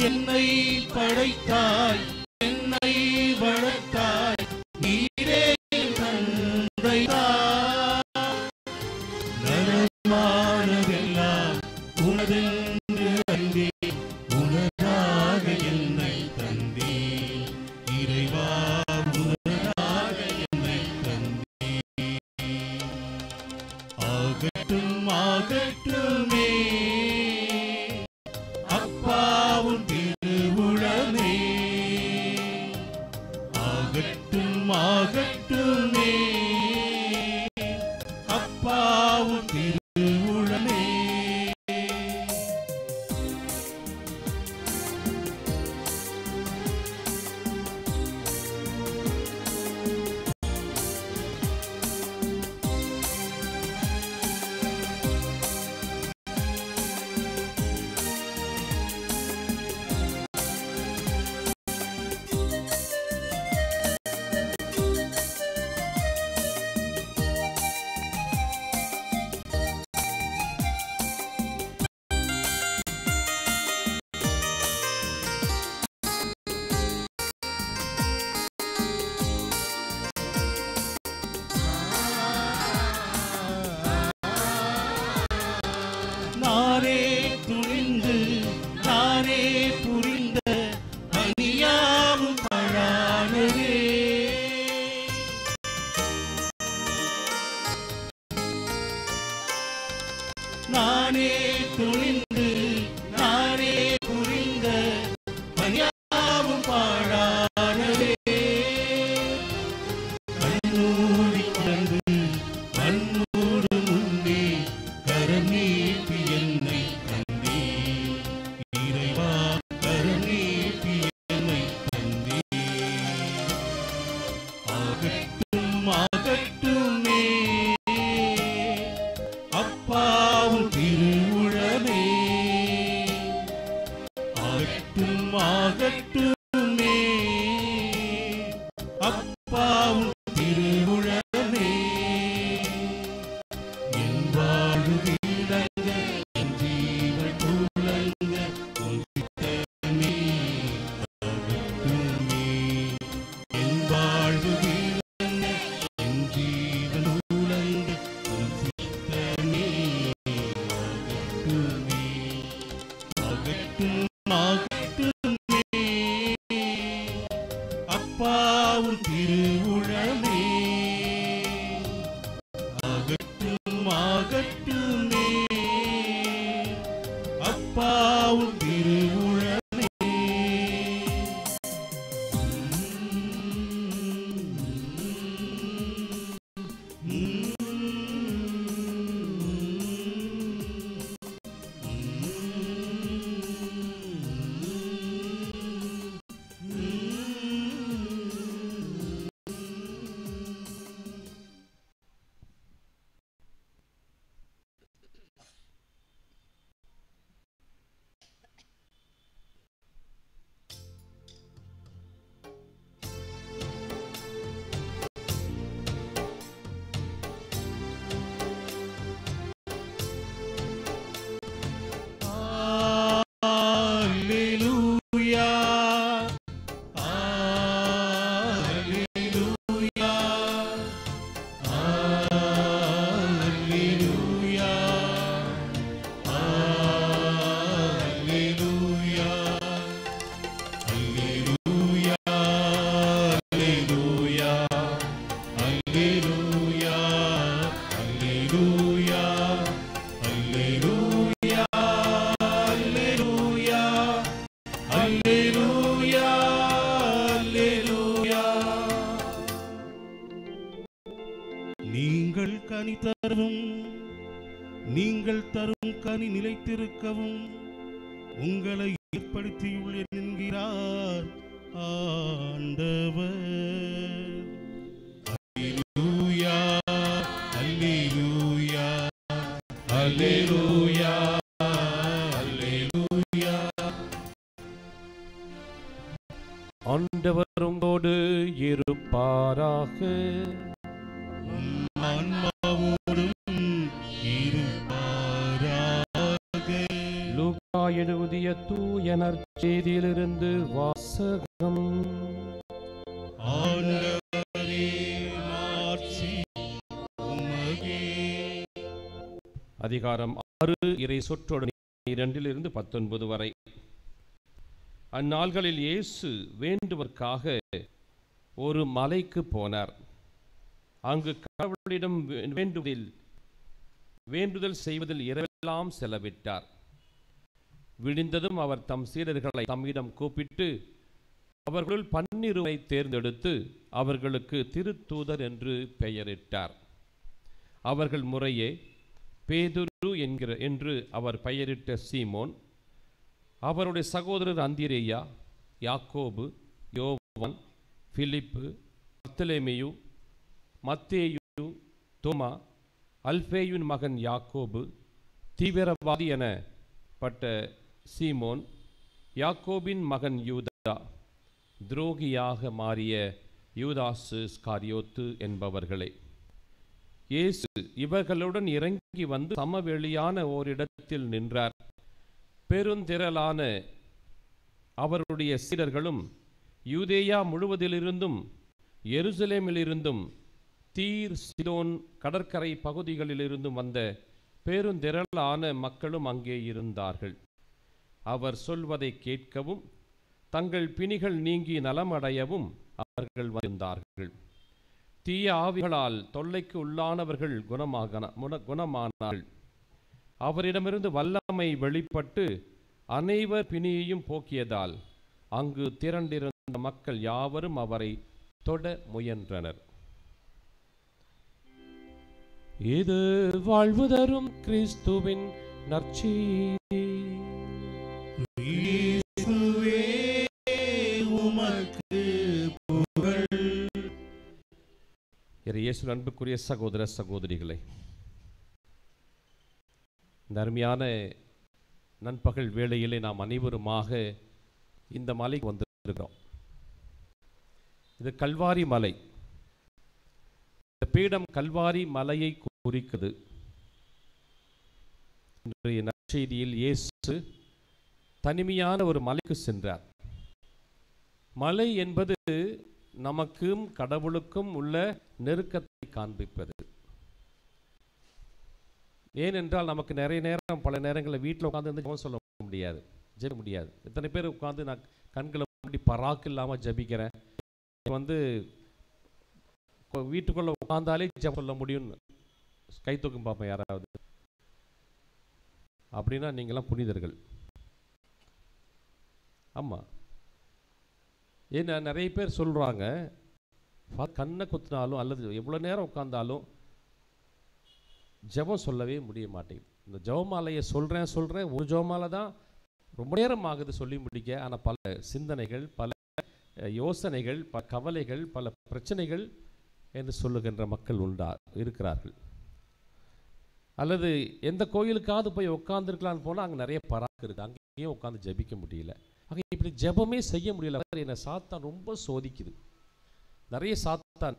என்னை படைத்தாய், என்னை வளர்த்தாய், நீரே என் தந்தை தாய். நலமானதெல்லாம் உனதென்று அறிந்தேன், உனதாக என்னை தந்தேன். இறைவா உனதாக என்னை தந்தேன். ஆகட்டும் ஆகட்டுமே அப்பாவும் திருவுளமே. ஆகட்டும் ஆகட்டுமே அப்பாவும் திருவுளமே. நானே துணிந்து நானே புரிந்த பணியாவும் பழானதே. நானே துணிந்து நானே புரிந்த பணியாவும் பாழானதே. கண்ணூடி கிடந்து மண்ணோடு முன்னே கரம் நீட்டி என்னை தந்தே. இறைவா கரம் நீட்டி என்னை தந்தே. ஆகட்டும் ஆகட்டுமே அப்பாவும் திருவுளமே. ஆகட்டும் ஆகட்டுமே அப்பாவும் திருவுளமே. என் வாழ்வு விளங்க, என் ஜீவன் துளங்க, உன் சித்தமே ஆகட்டுமே. என் வாழ்வு விளங்க, என் ஜீவன் துளங்க, உன் சித்தமே ஆகட்டுமே. ஆகட்டும் ஆகட்டுமே அப்பாவும் திருவுளமே. ஆகட்டும் ஆகட்டுமே அப்பாவும் திருவுளமே. நீங்கள் கனி தரவும், நீங்கள் தரும் கனி நிலைத்திருக்கவும் உங்களை ஏற்படுத்தியுள்ளேன் என்கிறார் ஆண்டவர். அல்லேலூயா, அல்லேலூயா, அல்லேலூயா, அல்லேலூயா. ஆண்டவர் உங்களோடு இருப்பாராக. ஆன்மாவோடும் இருப்பாராக. லூக்கா எழுதிய தூய நற்செய்தியிலிருந்து வாசகம். ஆண்டவரே மாட்சி உமக்கே. அதிகாரம் 6 இறை சொற்றொடர் 2-19 வரை. அந்நாள்களில் இயேசு வேண்டுவதற்காக ஒரு மலைக்கு போனார். அங்கு கடவுளிடம் வேண்டுதல் செய்வதில் இரவெல்லாம் செலவிட்டார். விடிந்ததும் அவர் தம் சீடர்களை தம்மிடம் கூப்பிட்டு அவர்களுள் 12 தேர்ந்தெடுத்து அவர்களுக்கு திருத்தூதர் என்று பெயரிட்டார். அவர்கள் முறையே பேதுரு என்று அவர் பெயரிட்ட சீமோன், அவருடைய சகோதரர் அந்திரேயா, யாக்கோபு, யோவான், பிலிப்பு, பர்த்தலமேயு, மத்தேயு, தோமா, அல்பேயுவின் மகன் யாக்கோபு, தீவிரவாதி எனப்பட்ட சீமோன், யாக்கோபின் மகன் யூதா, துரோகியாக மாறிய யூதாசு ஸ்காரியோத்து என்பவர்களே. இயேசு இவர்களுடன் இறங்கி வந்து சமவெளியான ஓரிடத்தில் நின்றார். பெருந்திரளான அவருடைய சீடர்களும் யூதேயா முழுவதிலிருந்தும் எருசலேமிலிருந்தும் தீர், சிதோன் கடற்கரை பகுதிகளிலிருந்தும் வந்த பெருந்திரளான மக்களும் அங்கே இருந்தார்கள். அவர் சொல்வதை கேட்கவும் தங்கள் பிணிகள் நீங்கி நலமடையவும் அவர்கள் வந்தார்கள். தீய ஆவிகளால் தொல்லைக்கு உள்ளானவர்கள் குணமானார்கள். அவரிடமிருந்து வல்லமை வெளிப்பட்டு அனைவர் பிணியையும் போக்கியதால் அங்கு திரண்டிருந்த மக்கள் யாவரும் அவரை தொட முயன்றனர். இது வாழ்வு தரும் கிறிஸ்துவின் நற்செய்தி. இயேசுவே உமக்கு புகழ். இயேசு அன்புக்குரிய சகோதர சகோதரிகளே, இந்த அருமையான நண்பகல் வேளையிலே நாம் அனைவருமாக இந்த மலைக்கு வந்திருக்கிறோம். இது கல்வாரி மலை. இந்த பீடம் கல்வாரி மலையை குறிக்குது. இன்றைய நற்செய்தியில் இயேசு தனிமையான ஒரு மலைக்கு சென்றார். மலை என்பது நமக்கும் கடவுளுக்கும் உள்ள நெருக்கத்தை காண்பிப்பது. ஏனென்றால் நமக்கு நிறைய நேரம் பல நேரங்களில் வீட்டில் உட்காந்து ஜெபம் சொல்ல முடியாது, ஜெபிக்க முடியாது. எத்தனை பேர் உட்காந்து நான் கண்களை மூடி பராக்கு இல்லாமல் ஜபிக்கிறேன், வீட்டுக்குள்ள உட்காந்தாலே ஜெபம் சொல்ல முடியும்னு கை தூக்கும் பார்ப்பேன் யாராவது. அப்படின்னா நீங்களாம் புனிதர்கள். ஆமாம், ஏன்னா நிறைய பேர் சொல்கிறாங்க கண்ணை குத்தினாலும் அல்லது எவ்வளோ நேரம் உட்காந்தாலும் ஜெபம் சொல்லவே முடிய மாட்டேங்குது. இந்த ஜெபமாலையை சொல்கிறேன் ஒரு ஜெபமாலை தான் ரொம்ப நேரம் ஆகுது சொல்லி முடிக்க. ஆனால் பல சிந்தனைகள், பல யோசனைகள், பல கவலைகள், பல பிரச்சனைகள் என்று சொல்லுகின்ற மக்கள் இருக்கிறார்கள். அல்லது எந்த கோயிலுக்காவது போய் உட்காந்துருக்கலான்னு போனால் அங்கே நிறைய பராக்கு இருக்குது, அங்கேயும் உட்காந்து ஜபிக்க முடியல. ஆக இப்படி ஜெபமே செய்ய முடியல. என்னை சாத்தான் ரொம்ப சோதிக்குது. நிறைய சாத்தான்,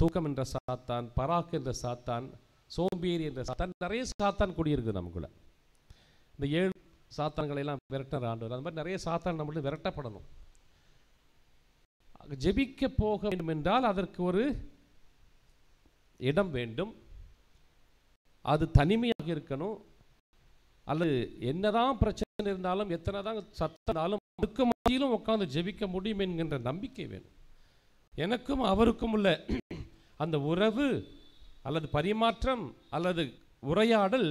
தூக்கம் என்ற சாத்தான், பராக்கு என்ற சாத்தான், சோம்பேறி என்ற சாத்தான், நிறைய சாத்தான் கூடியிருக்குது நமக்குள்ள. இந்த 7 சாத்தான்களை எல்லாம் விரட்டுற ஆண்டவர், அந்த மாதிரி நிறைய சாத்தான் நம்மளுக்கு விரட்டப்படணும். ஜெபிக்க போக வேண்டும் என்றால் அதற்கு ஒரு இடம் வேண்டும், அது தனிமையாக இருக்கணும். அல்லது என்னதான் பிரச்சனை இருந்தாலும், எத்தனை தான் சத்தனாலும், அதுக்கு மத்தியிலும் உட்கார்ந்து ஜெபிக்க முடியும் என்கின்ற நம்பிக்கை வேணும். எனக்கும் அவருக்கும் உள்ள அந்த உறவு அல்லது பரிமாற்றம் அல்லது உரையாடல்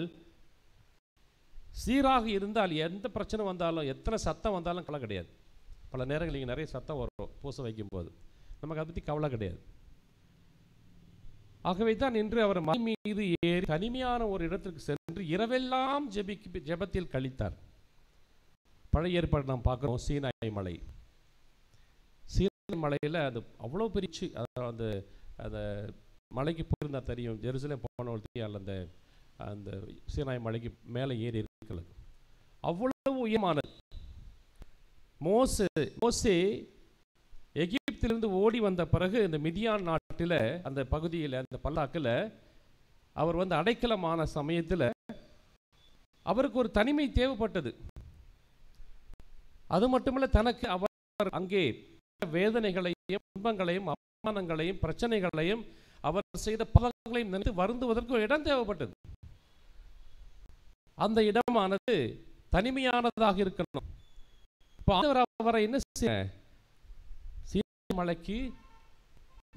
சீராக இருந்தால் எந்த பிரச்சனை வந்தாலும், எத்தனை சத்தம் வந்தாலும் கவலை கிடையாது. பல நேரங்கள் இங்கே நிறைய சத்தம் வரும் பூசை வைக்கும்போது, நமக்கு அதை பற்றி கவலை கிடையாது. ஆகவே தான் இன்று அவர் மலை மீது ஏறி தனிமையான ஒரு இடத்திற்கு சென்று இரவெல்லாம் ஜெபத்தில் கழித்தார். பழைய ஏற்பாடு நாம் பார்க்குறோம், சீனாய் மலை. சீனாய் மலையில் அது அவ்வளோ பெரிய, அந்த அந்த மலைக்கு போயிருந்தா தெரியும், ஜெருசலேம் போனவர்களுக்கு அந்த அந்த சீனாய் மலைக்கு மேலே ஏறி இருக்கிறது. அவ்வளவு உயரமானது. மோசே எகிப்திலிருந்து ஓடி வந்த பிறகு இந்த மிதியான் நாட்டில் அந்த பகுதியில் அந்த பல்லாக்கில் அவர் வந்து அடைக்கலமான சமயத்தில் அவருக்கு ஒரு தனிமை தேவைப்பட்டது. அது மட்டுமல்ல, தனக்கு அவர் அங்கே வேதனைகளையும் துன்பங்களையும் அவமானங்களையும் பிரச்சனைகளையும் அவர் செய்த பாவங்களையும் நினைத்து வருந்துவதற்கு ஒரு இடம் தேவைப்பட்டது. அந்த இடமானது தனிமையானதாக இருக்கணும். இப்போ அவரை என்ன செய்ய சீனாய் மலைக்கு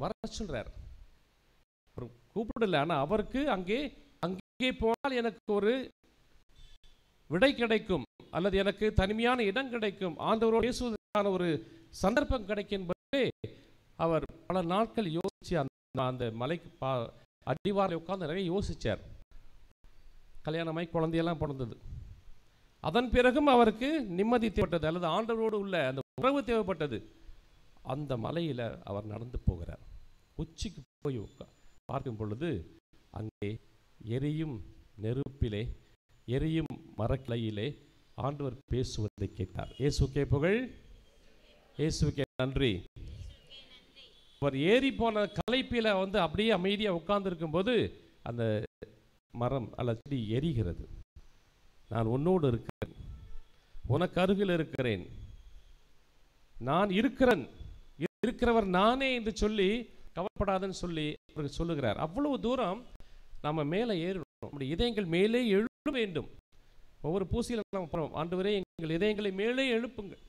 வர சொல்றார். கூப்பிடல, ஆனால் அவருக்கு அங்கே போனால் எனக்கு ஒரு விடை கிடைக்கும், அல்லது எனக்கு தனிமையான இடம் கிடைக்கும், ஆண்டவரோடு பேசுவதற்கான ஒரு சந்தர்ப்பம் கிடைக்கும் என்பதே அவர் பல நாட்கள் யோசிச்சு அந்த மலைக்கு அடிவாரில் உட்கார்ந்து நிறைய யோசிச்சார். கல்யாணமாய் குழந்தையெல்லாம் பிறந்தது. அதன் பிறகும் அவருக்கு நிம்மதி தேவைப்பட்டது, அல்லது ஆண்டவரோடு உள்ள அந்த உறவு தேவைப்பட்டது. அந்த மலையில் அவர் நடந்து போகிறார். உச்சிக்கு போய் பார்க்கும் பொழுது அங்கே எரியும் நெருப்பிலே எரியும் மரக்கிளையிலே ஆண்டவர் பேசுவதை கேட்டார். இயேசுக்கே புகழ், இயேசுக்கே நன்றி. அவர் ஏறி போன களைப்பில வந்து அப்படியே அமைதியாக உட்கார்ந்து இருக்கும்போது அந்த மரம் அல்லது செடி எரிகிறது. நான் உன்னோடு இருக்கிறேன், உனக்கு அருகில் இருக்கிறேன், நான் இருக்கிறவர் நானே என்று சொல்லி கவலைப்படாதன்னு சொல்லி அவருக்கு சொல்லுகிறார். அவ்வளவு தூரம் நம்ம மேலே ஏறணும், நம்முடைய இதயங்கள் மேலே எழுப்ப வேண்டும். ஒவ்வொரு பூசையில் நம்ம போகிறோம், ஆண்டவரே எங்கள் இதயங்களை மேலே எழுப்புங்கள்,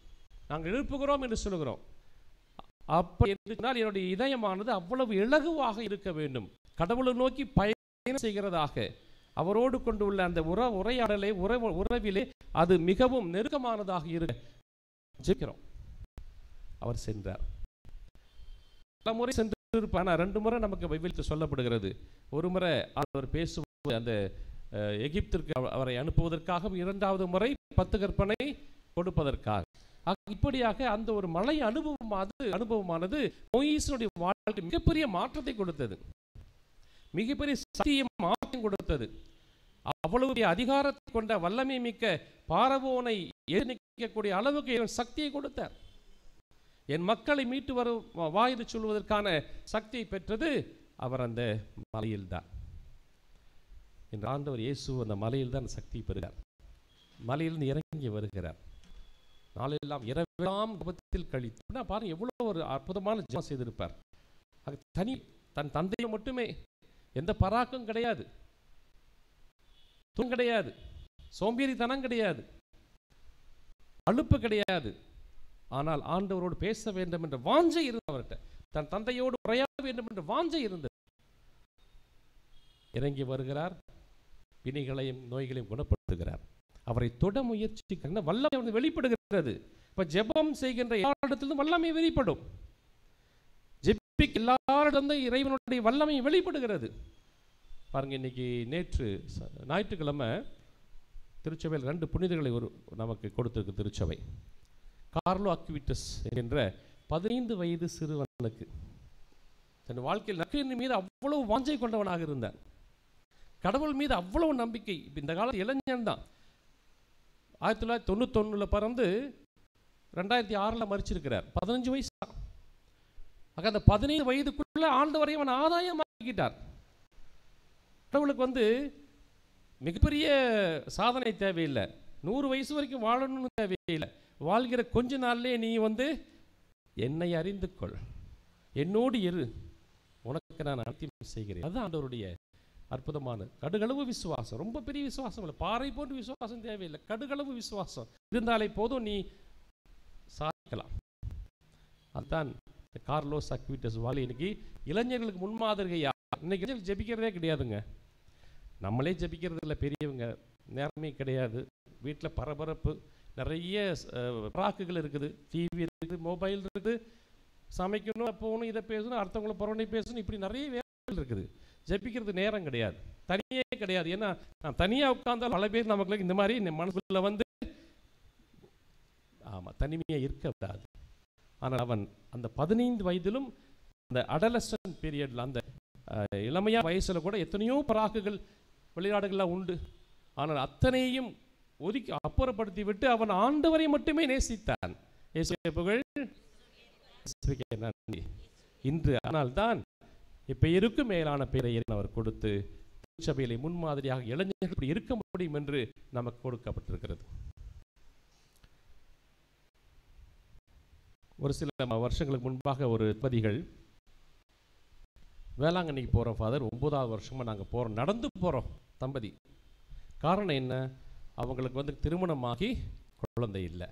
நாங்கள் எழுப்புகிறோம் என்று சொல்லுகிறோம். அப்படி என்று சொன்னால் என்னுடைய இதயமானது அவ்வளவு இலகுவாக இருக்க வேண்டும், கடவுளை நோக்கி பயணம் செய்கிறதாக, அவரோடு கொண்டு உள்ள அந்த உரையாடலை உறவிலே அது மிகவும் நெருக்கமானதாக இருக்க ஜெபிக்கிறோம். அவர் சென்றார். பல முறை சென்றிருப்பார், 2 முறை நமக்கு பைபிளில் சொல்லப்படுகிறது. ஒரு முறை அவர் பேசுவது அந்த எகிப்திற்கு அவரை அனுப்புவதற்காக, 2வது முறை 10 கற்பனை கொடுப்பதற்காக. இப்படியாக அந்த ஒரு மலை அனுபவமானது மோசேயுடைய வாழ்க்கை மிகப்பெரிய மாற்றத்தை கொடுத்தது, மிகப்பெரிய சக்தியை மாற்றம் கொடுத்தது. அவ்வளவு அதிகாரத்தை கொண்ட வல்லமை மிக்க பார்வோனை எதிர்க்கக்கூடிய அளவுக்கு சக்தியை கொடுத்தார். என் மக்களை மீட்டு வரும் வாய்ந்து சொல்வதற்கான சக்தியை பெற்றது அவர் அந்த மலையில்தான். இந்த ஆண்டவர் இயேசு அந்த மலையில் தான் சக்தி பெறுகிறார். மலையிலிருந்து இறங்கி வருகிறார். நாளெல்லாம் இரவெல்லாம் விபத்தில் கழித்து பாருங்க, எவ்வளோ ஒரு அற்புதமான ஜெபம் செய்திருப்பார். தனி தன் தந்தையை மட்டுமே, எந்த பராக்கும் கிடையாது, தூண் கிடையாது, சோம்பேறித்தனம் கிடையாது, அலுப்பு கிடையாது. ஆனால் ஆண்டவரோடு பேச வேண்டும் என்ற வாஞ்சை இருந்தது அவர்கிட்ட. தன் தந்தையோடு உரையாட வேண்டும் என்ற வாஞ்சை இருந்தது. இறங்கி வருகிறார், வினைகளையும் நோய்களையும் குணப்படுத்துகிறார். அவரை தொட முயற்சிக்கிற வல்லமை வெளிப்படுகிறது. இப்ப ஜெபம் செய்கின்ற எல்லா இடத்திலும் வல்லமை வெளிப்படும். ஜெபிக்க எல்லாரிடம் இறைவனுடைய வல்லமை வெளிப்படுகிறது. பாருங்க, இன்னைக்கு நேற்று ஞாயிற்றுக்கிழமை திருச்சபையில் 2 புனிதர்களை நமக்கு கொடுத்திருக்கு திருச்சபை. கார்லோ அக்விட்டஸ் என்ற 15 வயது சிறுவனுக்கு தன் வாழ்க்கையில் நற்செய்தியின் மீது அவ்வளவு வாஞ்சை கொண்டவனாக இருந்தான். கடவுள் மீது அவ்வளவு நம்பிக்கை. இந்த காலத்து இளைஞன் தான். 1991 பிறந்து 2006 மரிச்சிருக்கிறார். 15 வயசு தான். அந்த 15 வயதுக்குள்ள ஆண்டவரை அவன் ஆதாயமாக்கிட்டார். கடவுளுக்கு வந்து மிகப்பெரிய சாதனை தேவையில்லை, 100 வயசு வரைக்கும் வாழணும்னு தேவையில்லை. வாழ்கிற கொஞ்ச நாள்லே நீ வந்து என்னை அறிந்து கொள், என்னோடு இரு, உனக்கு நான் அத்தியம் செய்கிறேன். அதுதான் ஆண்டவருடைய அற்புதமான கடுகளவு விசுவாசம். ரொம்ப பெரிய விசுவாசம் இல்லை, பாறை போன்ற விசுவாசம் தேவையில்லை, கடுகளவு விசுவாசம் இருந்தாலே போதும், நீ சாதிக்கலாம். அதுதான் கார்லோஸ் அக்விட்டஸ் வாழ்க்கை இன்னைக்கு இளைஞர்களுக்கு முன்மாதிரியா. இன்னைக்கு ஜெபிக்கிறதே கிடையாதுங்க, நம்மளே ஜெபிக்கிறது இல்லை, பெரியவங்க நேரமே கிடையாது. வீட்டில் பரபரப்பு, நிறைய ராக்குகள் இருக்குது, டிவி இருக்குது, மொபைல் இருக்குது, சமைக்கணும், போகணும், இதை பேசணும், அடுத்தவங்களை புறணி பேசணும், இப்படி நிறைய வேலைகள் இருக்குது. ஜெபிக்கிறது நேரம் கிடையாது, தனியே கிடையாது. ஏன்னா நான் தனியாக உட்கார்ந்தாலும் பல பேர் நமக்கு இந்த மாதிரி மனசுக்குள்ள வந்து ஆமாம் தனிமையாக இருக்க விடாது. ஆனால் அவன் அந்த 15 வயதிலும் அந்த அடலசன் பீரியடில், அந்த இளமையான வயசில் கூட எத்தனையோ பராக்குகள் வெளிநாடுகள்லாம் உண்டு. ஆனால் அத்தனையும் ஒதுக்கி அப்புறப்படுத்தி விட்டு அவன் ஆண்டவரை மட்டுமே நேசித்தான். இயேசுவே புகழ். நன்றி. இன்று அதனால்தான் இப்ப இருக்கும் மேலான பெயரை அவர் கொடுத்து சபையிலே முன்மாதிரியாக இளைஞர்கள் இப்படி இருக்க முடியும் என்று நமக்கு கொடுக்கப்பட்டிருக்கிறது. ஒரு சில வருஷங்களுக்கு முன்பாக ஒரு தம்பதிகள் வேளாங்கண்ணிக்கு போகிறோம் ஃபாதர், 9வது வருஷமாக நாங்கள் போகிறோம், நடந்து போகிறோம் தம்பதி. காரணம் என்ன? அவங்களுக்கு திருமணமாகி குழந்தை இல்லை.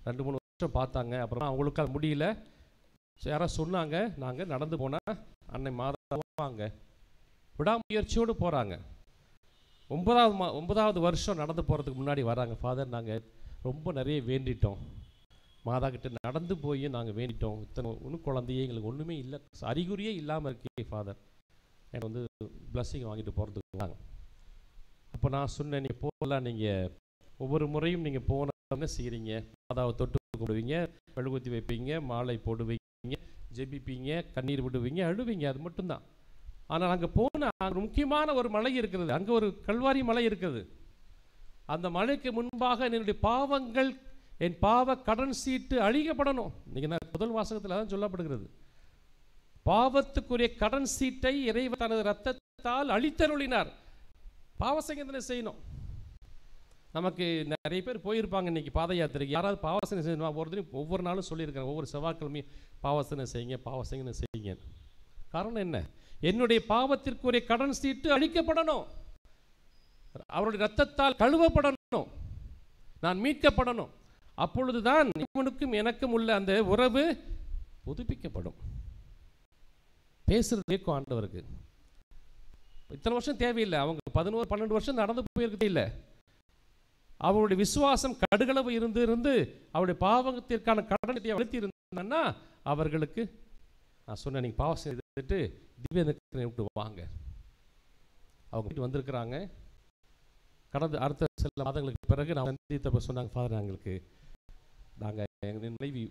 2-3 வருஷம் பார்த்தாங்க. அப்புறம் அவங்களுக்கு அது முடியல. யாராவது சொன்னாங்க, நாங்கள் நடந்து போனால் அன்னை மாதாவாங்க, விடாமுயற்சியோடு போகிறாங்க. 9வது வருஷம் நடந்து போகிறதுக்கு முன்னாடி வராங்க, ஃபாதர் நாங்கள் ரொம்ப நிறைய வேண்டிட்டோம், மாதா கிட்ட நடந்து போய் நாங்கள் வேண்டிட்டோம், இத்தனை ஒன்றும் குழந்தையே எங்களுக்கு ஒன்றுமே இல்லை, அறிகுறியே இல்லாமல் இருக்கே ஃபாதர், எனக்கு பிளஸ்ஸிங் வாங்கிட்டு போகிறதுக்கு வாங்க. அப்போ நான் சொன்னேன், நீங்கள் போகலாம், நீங்கள் ஒவ்வொரு முறையும் நீங்கள் போன செய்கிறீங்க, மாதாவை தொட்டு கொடுவீங்க, மெழுகுத்தி வைப்பீங்க, மாலை போடுவீங்க, ஜெபிப்பீங்க, கண்ணீர் விடுவீங்க, அழுவீங்க, அது மட்டும்தான். ஆனால் அங்கே போன அங்கே முக்கியமான ஒரு மலை இருக்கிறது, அங்கே ஒரு கல்வாரி மலை இருக்குது. அந்த மலைக்கு முன்பாக என்னுடைய பாவங்கள், என் பாவ கடன் சீட்டு அழிக்கப்படணும். இன்னைக்கு நான் முதல் வாசகத்தில் தான் சொல்லப்படுகிறது. பாவத்துக்குரிய கடன் சீட்டை இறைவன் தனது ரத்தத்தால் அழித்தருளினார். பாவ சங்கீதனை செய்யணும். நமக்கு நிறைய பேர் போயிருப்பாங்க இன்னைக்கு பாத யாத்திரைக்கு, யாராவது பாவசனை செய்யணும் ஒவ்வொரு நாளும் சொல்லியிருக்காங்க, ஒவ்வொரு செவ்வாய்க்கிழமையும் பாவசனை செய்யுங்க, பாவசனை செய்யுங்க. காரணம் என்ன? என்னுடைய பாவத்திற்குரிய கடன் சீட்டு அழிக்கப்படணும், அவருடைய ரத்தத்தால் கழுவப்படணும், நான் மீட்கப்படணும். அப்பொழுதுதான் இவனுக்கும் எனக்கும் உள்ள அந்த உறவு புதுப்பிக்கப்படும். பேசுறது கேட்கும் ஆண்டவருக்கு. இத்தனை வருஷம் தேவையில்லை, அவங்க 11-12 வருஷம் நடந்து போயிருக்கதே இல்லை. அவருடைய விசுவாசம் கடுகளவு இருந்து அவருடைய பாவத்திற்கான கடனை அழுத்தி இருந்தான்னா அவர்களுக்கு நான் சொன்னேன், நீங்கள் பாவம் செய்துட்டு திவ்யனுக்கு விட்டு வாங்க. அவங்க வந்திருக்கிறாங்க. கடந்த அடுத்த சில மாதங்களுக்கு பிறகு நான் சந்தித்தப்ப சொன்னாங்க, ஃபாதர் எங்களுக்கு நாங்கள் எங்கள் மனைவி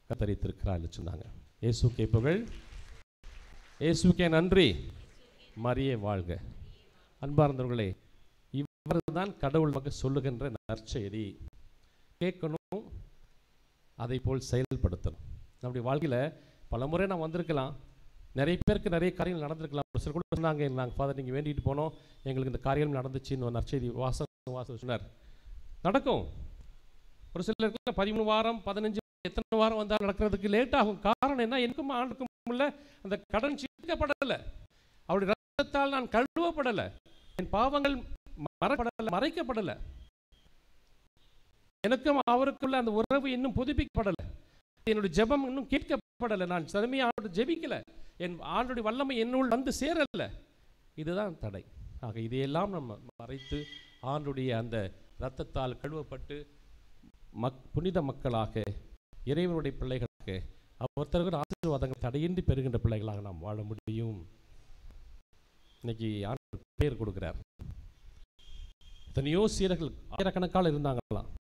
கத்தரித்திருக்கிறாள் சொன்னாங்க. இயேசுக்கே புகழ், இயேசுக்கே நன்றி, மரியே வாழ்க. அன்பார்ந்தவர்களே, இவர்தான் கடவுள் நமக்கு சொல்லுகின்ற நற்செய்தி. கேட்கணும், அதை போல் செயல்படுத்தணும். நம்முடைய வாழ்க்கையில் பல முறை நான் வந்திருக்கலாம், நிறைய பேருக்கு நிறைய காரியங்கள் நடந்திருக்கலாம். ஒரு சில கூட சொன்னாங்க, நாங்கள் ஃபாதர் நீங்கள் வேண்டிட்டு போனோம், எங்களுக்கு இந்த காரியம் நடந்துச்சுன்னு நற்செய்தி வாசம் சொன்னார். நடக்கும். ஒரு சிலருக்கு 13 வாரம் 15 எத்தனை வாரம் வந்தால் நடக்கிறதுக்கு லேட் ஆகும். காரணம் என்ன? எனக்கும் ஆண்டுக்கும் உள்ள அந்த கடன் சீர்க்கப்படலை, அவருடைய ரத்தத்தால் நான் கழுவப்படலை, என் பாவங்கள் மறைக்கப்படலை, எனக்கும் அவருக்குள்ள அந்த உறவு இன்னும் புதுப்பிக்கப்படலை, என்னுடைய ஜெபம் இன்னும் கேட்கப்படலை, நான் தனிமையாக ஜெபிக்கல, என் ஆண்டுடைய வல்லமை என்னுள் வந்து சேரல. இதுதான் தடை. ஆக இதையெல்லாம் நம்ம மறைத்து ஆண்டுடைய அந்த இரத்தத்தால் கழுவப்பட்டு புனித மக்களாக, இறைவனுடைய பிள்ளைகளாக, அவர் தருகிற ஆசீர்வாதங்கள் தடையின்றி பெறுகின்ற பிள்ளைகளாக நாம் வாழ முடியும். இன்னைக்கு ஆண்டவர் பேர் கொடுக்கிறார். எத்தனையோ சீடர்கள் ஆயிரக்கணக்கால் இருந்தாங்களாம்,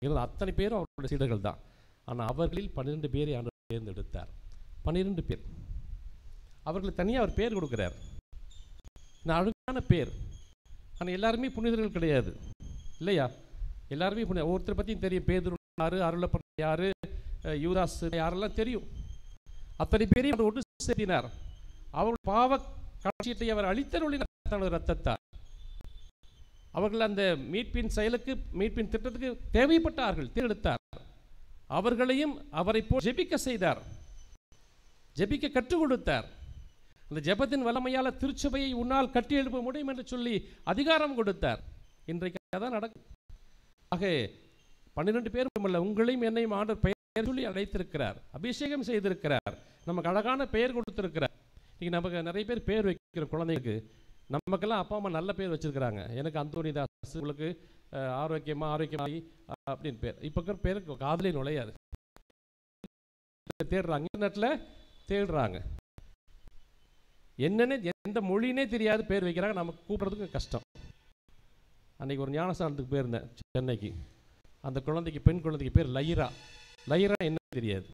இருந்த அத்தனை பேரும் அவருடைய சீடர்கள் தான். ஆனால் அவர்களில் 12 பேரை ஆண்டவர் தேர்ந்தெடுத்தார். 12 பேர் அவர்களுக்கு தனியாக அவர் பேர் கொடுக்கிறார். அழகான பேர். ஆனால் எல்லாருமே புனிதர்கள் கிடையாது இல்லையா? எல்லாருமே புனித, ஒருத்தரை பற்றியும் தெரியும். பேதுரு யாரு, அருளப்பட்ட யாரு, யூதாஸ் யாரெல்லாம் தெரியும். அத்தனை பேரையும் அவர் ஒன்று சேர்த்தினார். அவருடைய பாவ காட்சியத்தை அவர் அழித்தருளினார் தனது ரத்தத்தால். அவர்கள் அந்த மீட்பின் செயலுக்கு, மீட்பின் திட்டத்துக்கு தேவைப்பட்டார்கள், தேர்ந்தெடுத்தார். அவர்களையும் அவரை போல் ஜெபிக்க செய்தார், ஜெபிக்க கற்றுக் கொடுத்தார். அந்த ஜெபத்தின் வல்லமையால் திருச்சபையை உன்னால் கட்டி எழுப்ப முடியும் என்று சொல்லி அதிகாரம் கொடுத்தார். இன்றைக்கு அதான் நடக்கும். ஆக 12 பேரும் அல்ல, உங்களையும் என்னையும் ஆண்டவர் பெயர் சொல்லி அழைத்திருக்கிறார், அபிஷேகம் செய்திருக்கிறார், நமக்கு அழகான பெயர் கொடுத்திருக்கிறார். இன்னைக்கு நமக்கு நிறைய பேர் பேர் வைக்கிற குழந்தைகளுக்கு, நமக்கெல்லாம் அப்பா அம்மா நல்ல பேர் வச்சிருக்கிறாங்க. எனக்கு அந்தோனிதாஸ், உங்களுக்கு ஆரோக்கியமாகி அப்படின்னு பேர். இப்போ இருக்கிற பேருக்கு காதலே நுழையாது, தேடுறாங்க, இன்டர்நெட்டில் தேடுறாங்க, என்னன்னு எந்த மொழினே தெரியாது பேர் வைக்கிறாங்க. நமக்கு கூப்பிட்றதுக்கு கஷ்டம். அன்றைக்கி ஒரு ஞானஸ்தானத்துக்கு போயிருந்தேன் சென்னைக்கு. அந்த குழந்தைக்கு, பெண் குழந்தைக்கு பேர் லைரா. லைரா என்ன தெரியாது,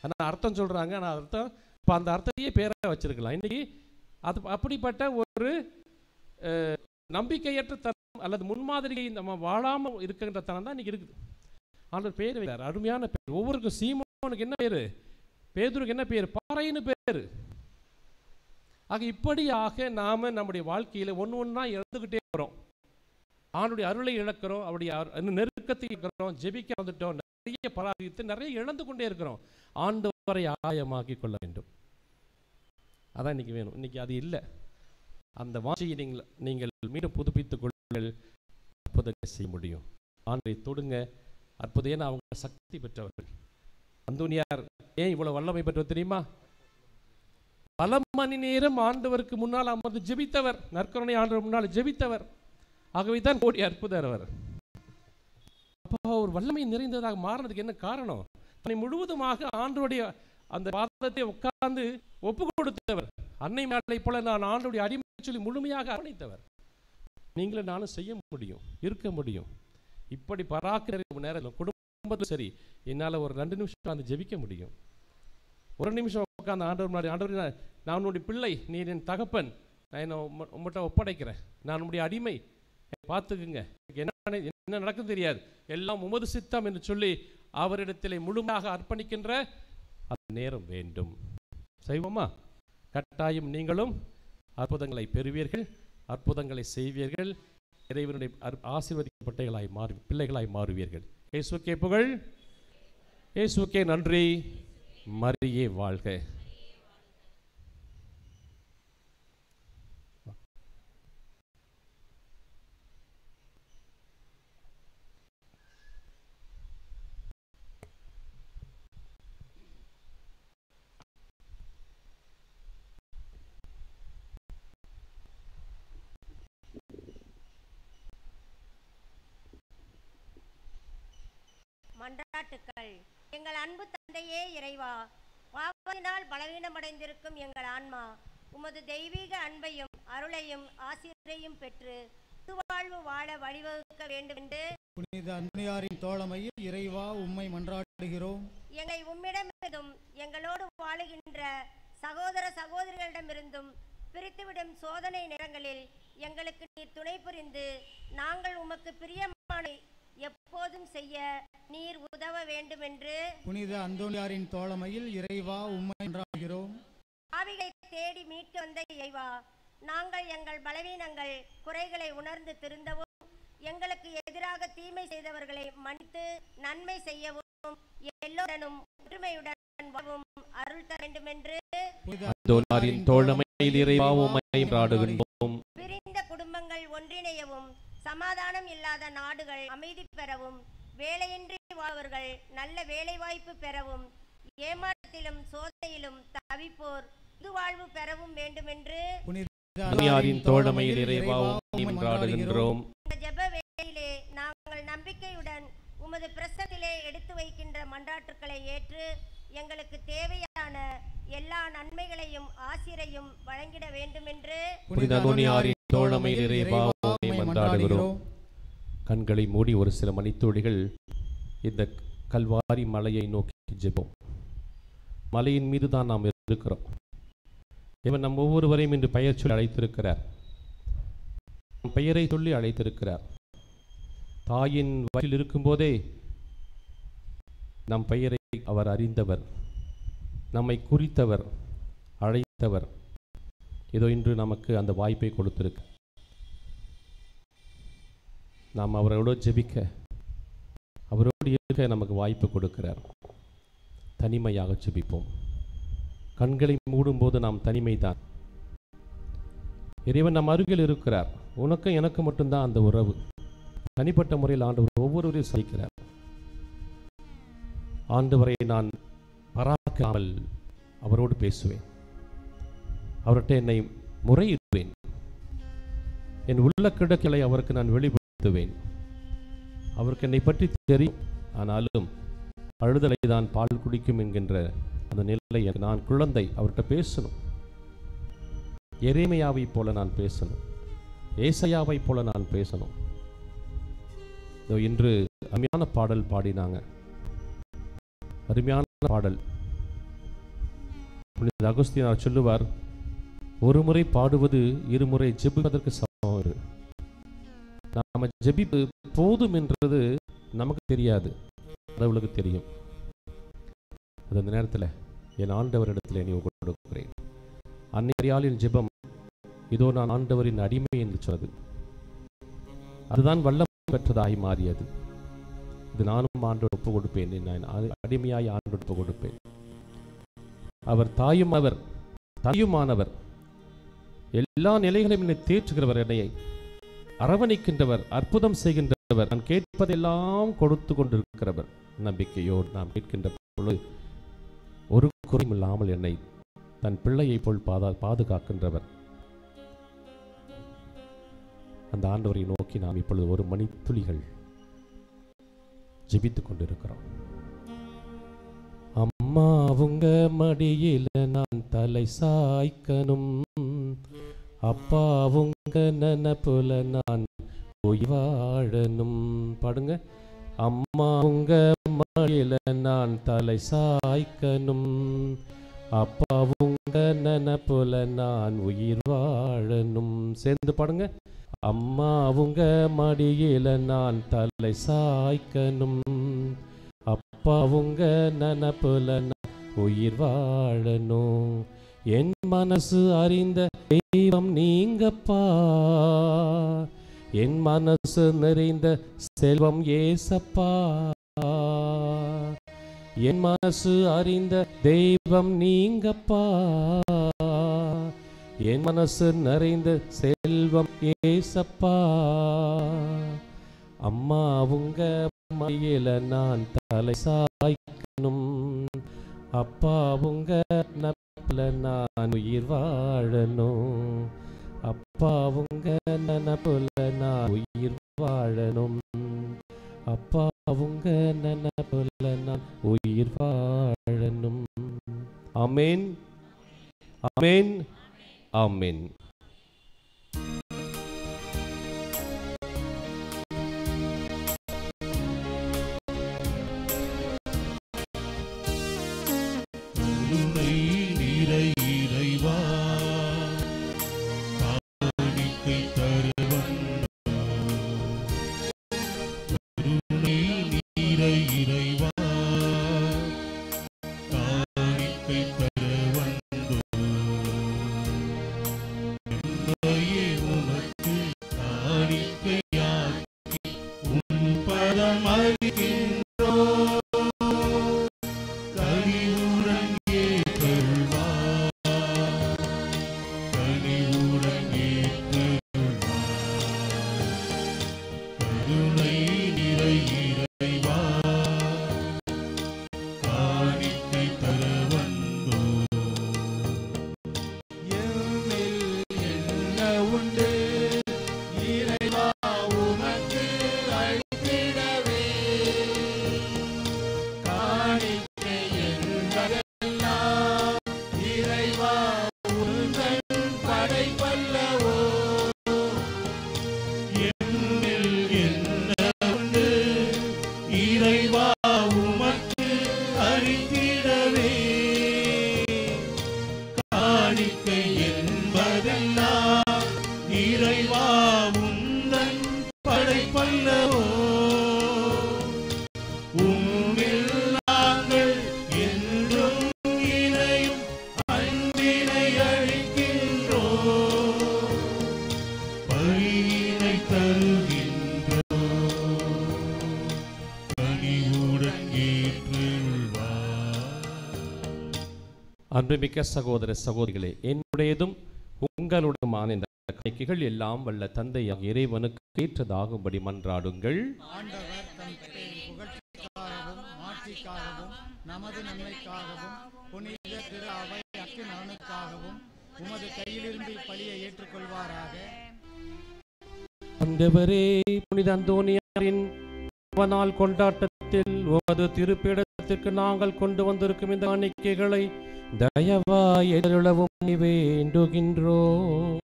ஆனால் அர்த்தம் சொல்கிறாங்க. ஆனால் அர்த்தம் இப்போ அந்த அர்த்தத்தையே பேராக வச்சுருக்கலாம். இன்றைக்கி அது அப்படிப்பட்ட ஒரு நம்பிக்கையற்ற தனம் அல்லது முன்மாதிரியை நம்ம வாழாமல் இருக்கின்ற தனம் தான் இன்றைக்கி இருக்குது. ஆண்டவர் பேர் வைக்கிறார், அருமையான பேர். ஒவ்வொருக்கும் சீமோன் சீமோனுக்கு என்ன பேரு? பேதுருக்கு என்ன பேர்? பாறைன்னு பேரு. ஆக இப்படியாக நாம நம்முடைய வாழ்க்கையில ஒண்ணா இழந்துகிட்டே வரோம். ஆண்டுடைய அருளை இழக்கிறோம், அவருடைய நெருக்கத்தை இழக்கிறோம், ஜெபிக்க வந்துட்டோம், நிறைய பராமரித்து நிறைய இழந்து கொண்டே இருக்கிறோம். ஆண்டவரை ஆயமாக்கி கொள்ள வேண்டும். அதான் இன்னைக்கு வேணும். இன்னைக்கு அது இல்லை. அந்த வாஞ்சையை நீங்கள் மீண்டும் புதுப்பித்துக் கொள்ளுங்கள். அற்புதத்தை செய்ய முடியும். ஆண்டவரை தொடுங்க, அற்புதம். ஏன்னா அவங்க சக்தி பெற்றவர்கள். அந்தோனியார் ஏன் இவ்வளவு வல்லமை பெற்றவர் தெரியுமா? பல மணி நேரம் ஆண்டவருக்கு முன்னால் அமர்ந்து ஜெபித்தவர், நற்கருணை ஆண்டவர் முன்னால் ஜெபித்தவர். ஆகவே தான் கோடி அற்புதர் அவர். அப்போ ஒரு வல்லமை நிறைந்ததாக மாறினதுக்கு என்ன காரணம்? தன்னை முழுவதுமாக ஆண்டவருடைய அந்த பாதத்தை உட்கார்ந்து ஒப்பு கொடுத்தவர். அன்னை மாலை போல நான் ஆண்டவருடைய அடிமை சொல்லி முழுமையாக அரவணைத்தவர். நீங்களும் நானும் செய்ய முடியும், இருக்க முடியும். இப்படி பராக்கிற நேரம் குடும்பத்தில் சரி, என்னால் ஒரு 2 நிமிஷம் உட்காந்து ஜெபிக்க முடியும். ஒரு நிமிஷம் உட்காந்து ஆண்டவர் முன்னாடி, ஆண்டவர் நான் உன்னுடைய பிள்ளை, நீ என் தகப்பன், நான் என்ன உங்கள்கிட்ட ஒப்படைக்கிறேன், நான் உன்னுடைய அடிமை, பார்த்துக்குங்க, என்ன நடக்கும் தெரியாது, எல்லாம் உமது சித்தம் என்று சொல்லி அவரிடத்திலே முழுமையாக அர்ப்பணிக்கின்ற அந்த நேரம் வேண்டும். செய்வோமா? கட்டாயம் நீங்களும் அற்புதங்களை பெறுவீர்கள், அற்புதங்களை செய்வீர்கள், இறைவனுடைய ஆசீர்வதிக்கப்பட்டவர்களாய் பிள்ளைகளாய் மாறுவீர்கள். இயேசுவுக்கே புகழ், இயேசுவுக்கே நன்றி, மரியே வாழ்க. மன்றாட்டுக்கள். எங்கள் அன்பு தந்தையே இறைவா, பாவத்தினால் பலவீனமடைந்திருக்கும் எங்கள் ஆன்மா உமது தெய்வீக அன்பையும் அருளையும் ஆசீரையும் பெற்று வாழ்வு வாழ வழிவகுக்க வேண்டும் என்று புனித அந்தோனியாரின் தோழமையில் இறைவா உம்மை மன்றாடுகிறோம். எங்களை உம்மிடமிருந்தும் எங்களோடு வாழுகின்ற சகோதர சகோதரிகளிடமிருந்தும் பிரித்துவிடும் சோதனை நேரங்களில் எங்களுக்கு நீர் துணை புரிந்து நாங்கள் உமக்கு பிரியமான எப்போதும் செய்ய நீர் உதவ வேண்டும் என்று புனித அந்தோனியாரின் தோழமையில் இறைவா உம்மை மன்றாடுகிறோம். ஆவிகளை தேடி மீட்டு வந்த இறைவா, நாங்கள் எங்கள் பலவீனங்கள் குறைகளை உணர்ந்து திருந்தவும் எங்களுக்கு எதிராக தீமை செய்தவர்களை மன்னித்து நன்மை செய்யவும் எல்லோருடனும் ஒற்றுமையுடன் வாழவும் அருள் தர வேண்டும் என்று அந்தோனியாரின் தோழமையில் இறைவா உம்மை மன்றாடுகிறோம். பிரிந்த குடும்பங்கள் ஒன்றிணையவும் சமாதானம் இல்லாத நாடுகள் அமைதி பெறவும் வேலையின்றி வாழ்வர்கள் நல்ல வேலை வாய்ப்பு பெறவும் ஏமாற்றத்திலும் சோதனையிலும் தவிப்போர் புது வாழ்வு பெறவும் வேண்டும் என்று அந்தோனியாரின் தோழமையில் இறைவா உம்மை மன்றாடுகிறோம். இந்த ஜெப வேளையிலே நாங்கள் நம்பிக்கையுடன் உமது பிரசன்னத்திலே எடுத்து வைக்கின்ற மன்றாட்டுக்களை ஏற்று எங்களுக்கு தேவையான எல்லா நன்மைகளையும் ஆசீரையும் வழங்கிட வேண்டும் என்று புனித அந்தோனியாரின் தோழமையில் இறைவா உம்மை மன்றாடுகிறோம். கண்களை மூடி ஒரு சில மணித்துளிகள் இந்த கல்வாரி மலையை நோக்கி ஜெபம். மலையின் மீது தான் நாம் இருக்கிறோம். இவன் நம் ஒவ்வொருவரையும் இன்று பெயர் சொல்லி அழைத்திருக்கிறார். பெயரை சொல்லி அழைத்திருக்கிறார். தாயின் வயிற்றில் இருக்கும்போதே நம் பெயரை அவர் அறிந்தவர், நம்மை குறித்தவர், அழைத்தவர். இதோ இன்று நமக்கு அந்த வாய்ப்பை கொடுத்திருக்க நாம் அவரோடு ஜெபிக்க, அவரோடு இருக்க நமக்கு வாய்ப்பு கொடுக்கிறார். தனிமையாக ஜெபிப்போம். கண்களை மூடும்போது நாம் தனிமைதான். இறைவன் நம் அருகில் இருக்கிறார். உனக்கும் எனக்கு மட்டும்தான் அந்த உறவு. தனிப்பட்ட முறையில் ஆண்டவர் ஒவ்வொருவரையும் சகிக்கிறார். ஆண்டவரை நான் பராக்காமல் அவரோடு பேசுவேன். அவர்கிட்ட என்னை முறையிடுவேன். என் உள்ள கிடக்கலை அவருக்கு நான் வெளிப்படுத்துவேன். அவருக்கு என்னை பற்றி தெரியும். ஆனாலும் அழுதலை தான் பால் குடிக்கும் என்கின்ற அந்த நிலையை நான் குழந்தை அவர்கிட்ட பேசணும். எரேமியாவை போல நான் பேசணும். ஏசாயாவை போல நான் பேசணும். இன்று அருமையான பாடல் பாடினாங்க. அருமையான பாடல். புனித அகஸ்தீனார் சொல்லுவார், ஒரு முறை பாடுவது இருமுறை ஜெபிப்பதற்கு சமம். நாம ஜெபிப்பு போதும் என்றது நமக்கு தெரியாது, கடவுளுக்கு தெரியும். அந்த நேரத்தில் என் ஆண்டவரிடத்தில் நீ கொடுக்கிறேன். அன்னையாளின் ஜெபம் இதோ நான் ஆண்டவரின் அடிமை என்று சொன்னது. அதுதான் வல்லம் பெற்றதாகி மாறியது. இது நானும் ஆண்டோடு ஒப்பு கொடுப்பேன், நான் அடிமையாய் ஆண்டோடு ஒப்பு கொடுப்பேன். அவர் தாயுமானவர், எல்லா நிலைகளையும் என்னை தேற்றுகிறவர், என்னை அரவணைக்கின்றவர், அற்புதம் செய்கின்றவர், நான் கேட்பதெல்லாம் கொடுத்து கொண்டிருக்கிறவர். நம்பிக்கையோடு நாம் கேட்கின்ற பொழுது ஒரு குறையும் இல்லாமல் என்னை தன் பிள்ளையை போல் பாதுகாக்கின்றவர். அந்த ஆண்டவரை நோக்கி நாம் இப்பொழுது ஒரு மணித்துளிகள் ஜெபித்துக் கொண்டிருக்கிறோம். அம்மா உங்க மடியில நான் தலை சாய்க்கணும், அப்பா உங்க நினைப்புல நான் வாழணும். பாடுங்க. அம்மா உங்க மடியில நான் தலை சாய்க்கணும், அப்பா உங்க நினைப்புல நான் உயிர் வாழணும். சேர்ந்து பாடுங்க. அம்மா உங்க மடியில நான் தலை சாய்க்கணும், அப்பா உங்க நினைப்புல நான் உயிர் வாழணும். என் மனசு அறிந்த தெய்வம் நீங்கப்பா, என் மனசு நிறைந்த செல்வம் ஏசப்பா. என் மனசு அறிந்த தெய்வம் நீங்கப்பா, என் மனசு நிறைந்த செல்வம் ஏசப்பா. அம்மா உங்க மடியில நான் தலை சாய்க்கணும், அப்பா உங்க நினைப்புல நான் உயிர் வாழணும், அப்பா உங்க நினைப்புல நான் உயிர் வாழணும், அப்பா உங்க நினைப்புல நான் உயிர் வாழணும். ஆமென், ஆமென், ஆமென். கருணை நிறை இறைவா, காணிக்கை தர வந்தோம். கருணை நிறை இறைவா, காணிக்கை தர வந்தோம். என்னையே உமக்கு காணிக்கையாக்கி உன் பதம் அறிகின்றோம். கனிவுடன் ஏற்றருள்வார், கனிவுடன் ஏற்றருள்வார். கருணை நிறை இறைவா, காணிக்கை தர வந்தோம். எம்மில் என்ன உண்டு இறைவா உமக்கு அளித்திடவே, காணிக்கை என்பதெல்லாம் இறைவா உந்தன் படைப்பல்லவோ. எம்மில் என்ன உண்டு இறைவா உமக்கு அளித்திடவே, காணிக்கை என்பதெல்லாம் இறைவா உந்தன் படைப்பல்லவோ. உம்மில் நாங்கள் என்றும் இணையும் அன்பினை அளிக்கின்றோம், பழியினை தருகின்றோம். கனிவுடன் ஏற்றுள்வார். அன்புமிக்க சகோதர சகோதரிகளே, என்னுடையதும் உங்களுடையதுமான இந்த காணிக்கைகள் எல்லாம் வல்ல தந்தையாகிய இறைவனுக்கு ஏற்றதாகும்படி மன்றாடுங்கள். ஆண்டவர் தம் பெயரின் புகழ்ச்சிக்காகவும் மாட்சிக்காகவும் நமது நன்மைக்காகவும் புனித திரு அவை அக்கு நலனுக்காகவும் உமது கையிலிருந்து பலியை ஏற்றுக்கொள்வாராக. ஆண்டவரே, புனித அந்தோனியாரின் நாள் கொண்டாட்டத்தில் உமது திருப்பிடத்திற்கு நாங்கள் கொண்டு வந்திருக்கும் இந்த காணிக்கைகளை தயவாய் எதிரளவும் வேண்டுகின்றோம்.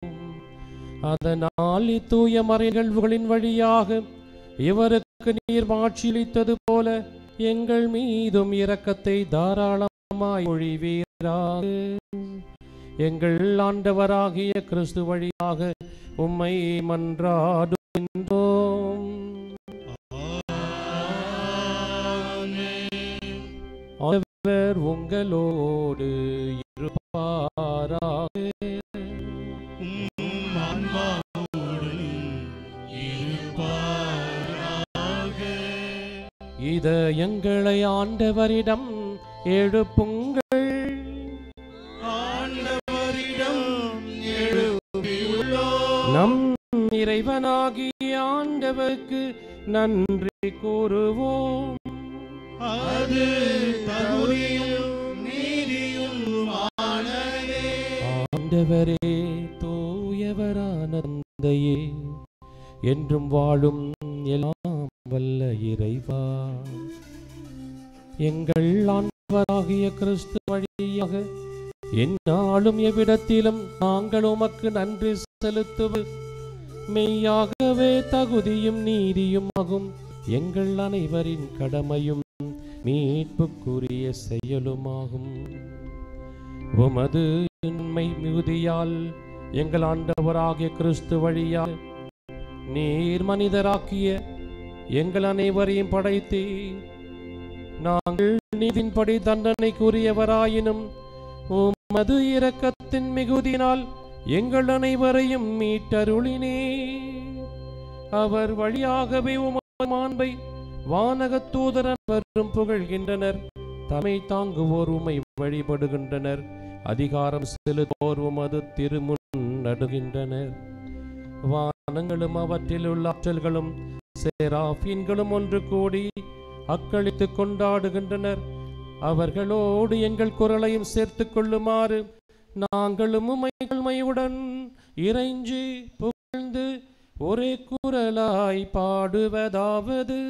அதனால் இத்தூய மறை நிகழ்வுகளின் வழியாக இவருக்கு நீர் மாட்சியளித்தது போல எங்கள் மீதும் இரக்கத்தை தாராளமாய் பொழிவீராக. எங்கள் ஆண்டவராகிய கிறிஸ்து வழியாக உம்மை மன்றாடுகின்றோம். ஆண்டவர் உங்களோடு இருப்பாராக. இதயங்களை ஆண்டவரிடம் எழுப்புங்கள். நம் இறைவனாகிய ஆண்டவருக்கு நன்றி கூறுவோம். அது தகுதியும் நீதியுமானதே. ஆண்டவரே, தூயவரான தந்தையே, என்றும் வாழும் எல்லாம் வல்ல இறைவா, எங்கள் ஆண்டவராகிய கிறிஸ்து வழியாக எந்நாளும் எவ்விடத்திலும் நாங்கள் உமக்கு நன்றி செலுத்துவது மெய்யாகவே தகுதியும் நீதியும் ஆகும். எங்கள் அனைவரின் கடமையும் மீட்புக்குரிய செயலுமாகும். உமது உண்மை மிகுதியால் எங்கள் ஆண்டவராகிய கிறிஸ்து வழியாக நீர் மனிதராக்கிய எங்கள் அனைவரையும் படைத்தே நாங்கள் நீதின்படி தண்டனைக்குரியவராயினும் உமது இரக்கத்தின் மிகுதியினால் எங்கள் அனைவரையும் மீட்டருளினே. அவர் வழியாகவே உமது மாண்பை வானகத் தூதரவரும் புகழ்கின்றனர். தமை தாங்குவோர் உம்மை வழிபடுகின்றனர். அதிகாரம் செலுத்துவோர் உமது திருமுன் நடுகின்றனர். வானங்களும் அவற்றில் உள்ள ஆற்றல்களும் சேராபீன்களும் ஒன்று கூடி அக்களித்து கொண்டாடுகின்றனர். அவர்களோடு எங்கள் குரலையும் சேர்த்து கொள்ளுமாறு நாங்களும் உம்மையுடன் இறைஞ்சி புகழ்ந்து ஒரே குரலாய் பாடுவதாவது: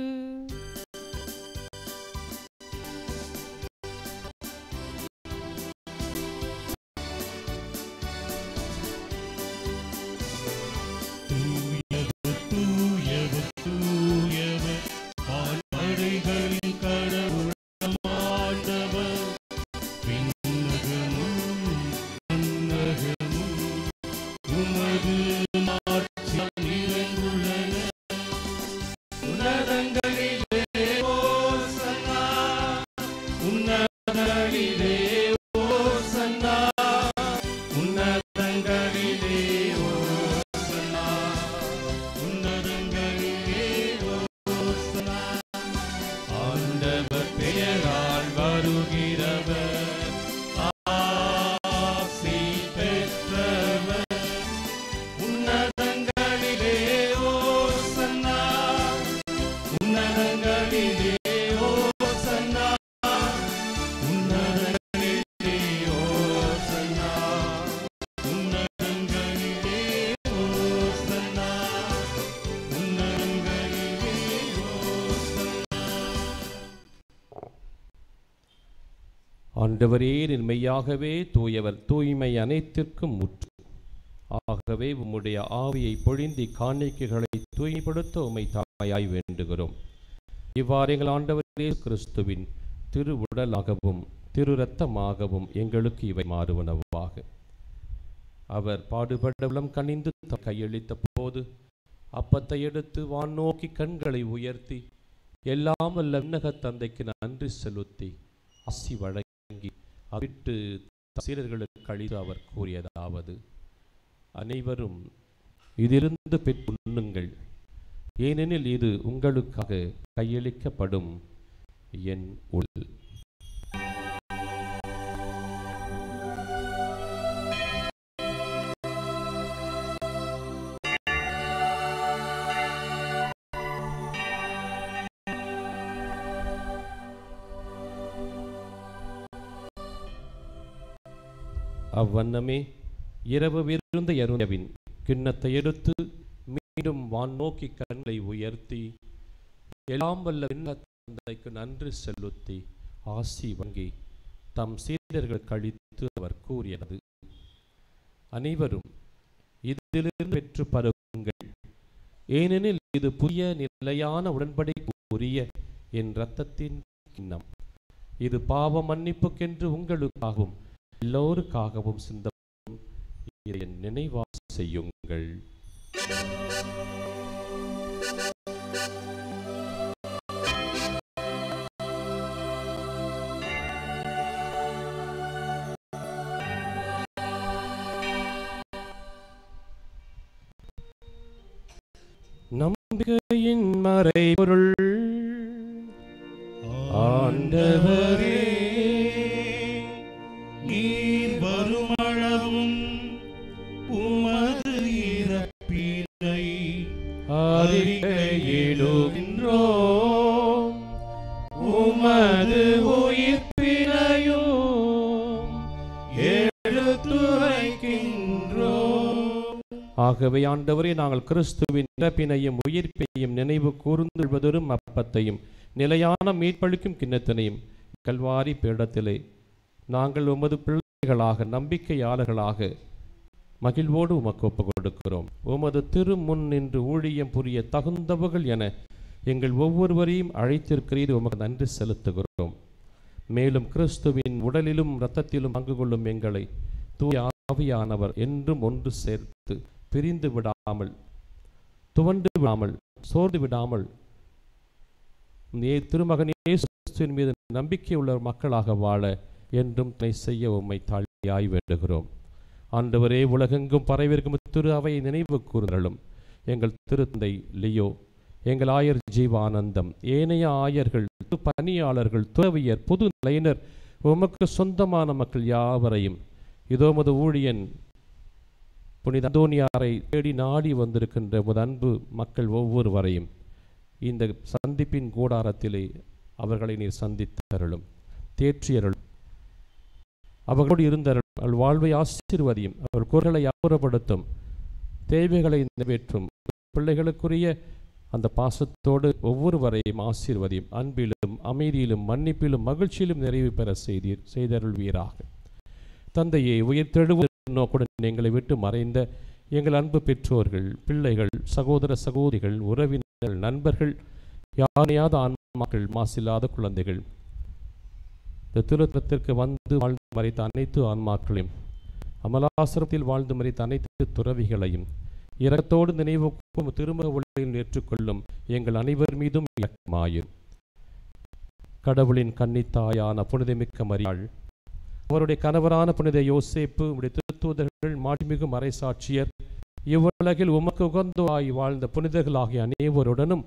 ஆண்டவரே, மெய்யாகவே தூயவர், தூய்மை அனைத்திற்கும் முற்று. ஆகவே உம்முடைய ஆவியை பொழிந்தி காணிக்கைகளை தூய்மைப்படுத்த உம்மை தாயாய் வேண்டுகிறோம். இவ்வாறு எங்கள் ஆண்டவரே கிறிஸ்துவின் திரு உடலாகவும் திரு இரத்தமாகவும் எங்களுக்கு இவை மாறுவனவாக. அவர் பாடுபட உளம் கனிந்து கையளித்த போது அப்பத்தை எடுத்து வான் நோக்கி கண்களை உயர்த்தி எல்லாம் வல்ல விண்ணகத் தந்தைக்கு நன்றி செலுத்தி ஆசி வழங்கி அவிட்டு சீடர்களுக்கு அளித்து அவர் கூறியதாவது: அனைவரும் இதிலிருந்து பெற்று உண்ணுங்கள், ஏனெனில் இது உங்களுக்காக கையளிக்கப்படும் என் உடல். அவ்வண்ணமே இரவு விருந்த அருந்தவின் கிண்ணத்தை எடுத்து மீண்டும் வான் நோக்கி கண்களை உயர்த்தி எல்லாம் வல்ல தந்தைக்கு நன்றி செலுத்தி ஆசி வங்கி தம் சீடர்கள் கழித்து அவர் கூறியது: அனைவரும் இதிலிருந்து பெற்று பருகுங்கள், ஏனெனில் இது புதிய நிலையான உடன்படிக்கைக்குரிய என் இரத்தத்தின் கிண்ணம். இது பாவ மன்னிப்புக்கென்று உங்களுக்காகவும் எல்லோருக்காகவும் சிந்தப்படும். இதை நினைவாக செய்யுங்கள். நம்பிக்கையின் மறைபொருள். ஆண்டவரே, நீர் வருமளவும் உமது இறப்பினை அறிக்கையிடுகின்றோம், உமது உயிர்ப்பினையும் எடுத்துரைக்கின்றோம். ஆகவே ஆண்டவரே, நாங்கள் கிறிஸ்துவின் இறப்பினையும் உயிர்ப்பையும் நினைவு கூர்ந்துள்வதொரும் அப்பத்தையும் நிலையான மீட்பளிக்கும் கிண்ணத்தினையும் கல்வாரி பீடத்திலே நாங்கள் உமது பிள்ளைகளாக நம்பிக்கையாளர்களாக மகிழ்வோடு உமக்கு ஒப்புக் கொடுக்கிறோம். உமது திருமுன் நின்று ஊழியம் புரிய தகுந்தவர்கள் என எங்கள் ஒவ்வொருவரையும் அழைத்திருக்கிறீர், உமக்கு நன்றி செலுத்துகிறோம். மேலும் கிறிஸ்துவின் உடலிலும் இரத்தத்திலும் பங்கு கொள்ளும் எங்களை தூய ஆவியானவர் என்றும் ஒன்று சேர்த்து பிரிந்து விடாமல், துவண்டு விடாமல், சோர்ந்து விடாமல் திருமகன் இயேசுவின் மீது நம்பிக்கை உள்ள மக்களாக வாழ என்றும் துணை செய்ய உம்மை தாழ்மையாய் வேண்டுகிறோம். ஆண்டவரே, உலகெங்கும் பரவிருக்கும் திரு அவையை நினைவு கூர்ந்தருளும். எங்கள் திருத்தந்தை லியோ, எங்கள் ஆயர் ஜீவானந்தம், ஏனைய ஆயர்கள், பணியாளர்கள், துறவியர், பொது நிலையினர், உமக்கு சொந்தமான மக்கள் யாவரையும், இதோ உமது ஊழியன் புனித அந்தோனியாரை தேடி நாடி வந்திருக்கின்ற உமது அன்பு மக்கள் ஒவ்வொருவரையும் இந்த சந்திப்பின் கூடாரத்திலே அவர்களை நீர் சந்தித்தருளும், தேற்றியருளும், அவர்களோடு இருந்தருளும். அவள் வாழ்வை ஆசீர்வதியும், அவள் குரலை அப்புறப்படுத்தும், தேவைகளை நிறைவேற்றும். பிள்ளைகளுக்குரிய அந்த பாசத்தோடு ஒவ்வொருவரையும் ஆசீர்வதியும். அன்பிலும் அமைதியிலும் மன்னிப்பிலும் மகிழ்ச்சியிலும் நிறைவு பெற செய்தருள்வீராக. தந்தையை உயிர்த்தெழுவது நோக்குடன் எங்களை விட்டு மறைந்த எங்கள் அன்பு பெற்றோர்கள், பிள்ளைகள், சகோதர சகோதரிகள், உறவினர்கள், நண்பர்கள், யானையாத ஆன்மாக்கள், மாசில்லாத குழந்தைகள், இந்த திருத்தத்திற்கு வந்து வாழ்ந்து மறைத்த அனைத்து ஆன்மாக்களையும், அமலாசிரமத்தில் வாழ்ந்து மறைத்த அனைத்து துறவிகளையும் இரக்கத்தோடு நினைவு திருமண ஒளியில் ஏற்றுக்கொள்ளும் எங்கள் அனைவர் மீதும் இரக்கமாயிரும். கடவுளின் கன்னித்தாயான புனிதமிக்க மரியாள், அவருடைய கணவரான புனித யோசேப்பு, உடைய திருத்தூதர்கள், மாட்சிமிகு மறைசாட்சியர், இவ்வுலகில் உமக்கு உகந்தோய் வாழ்ந்த புனிதர்களாகிய அனைவருடனும்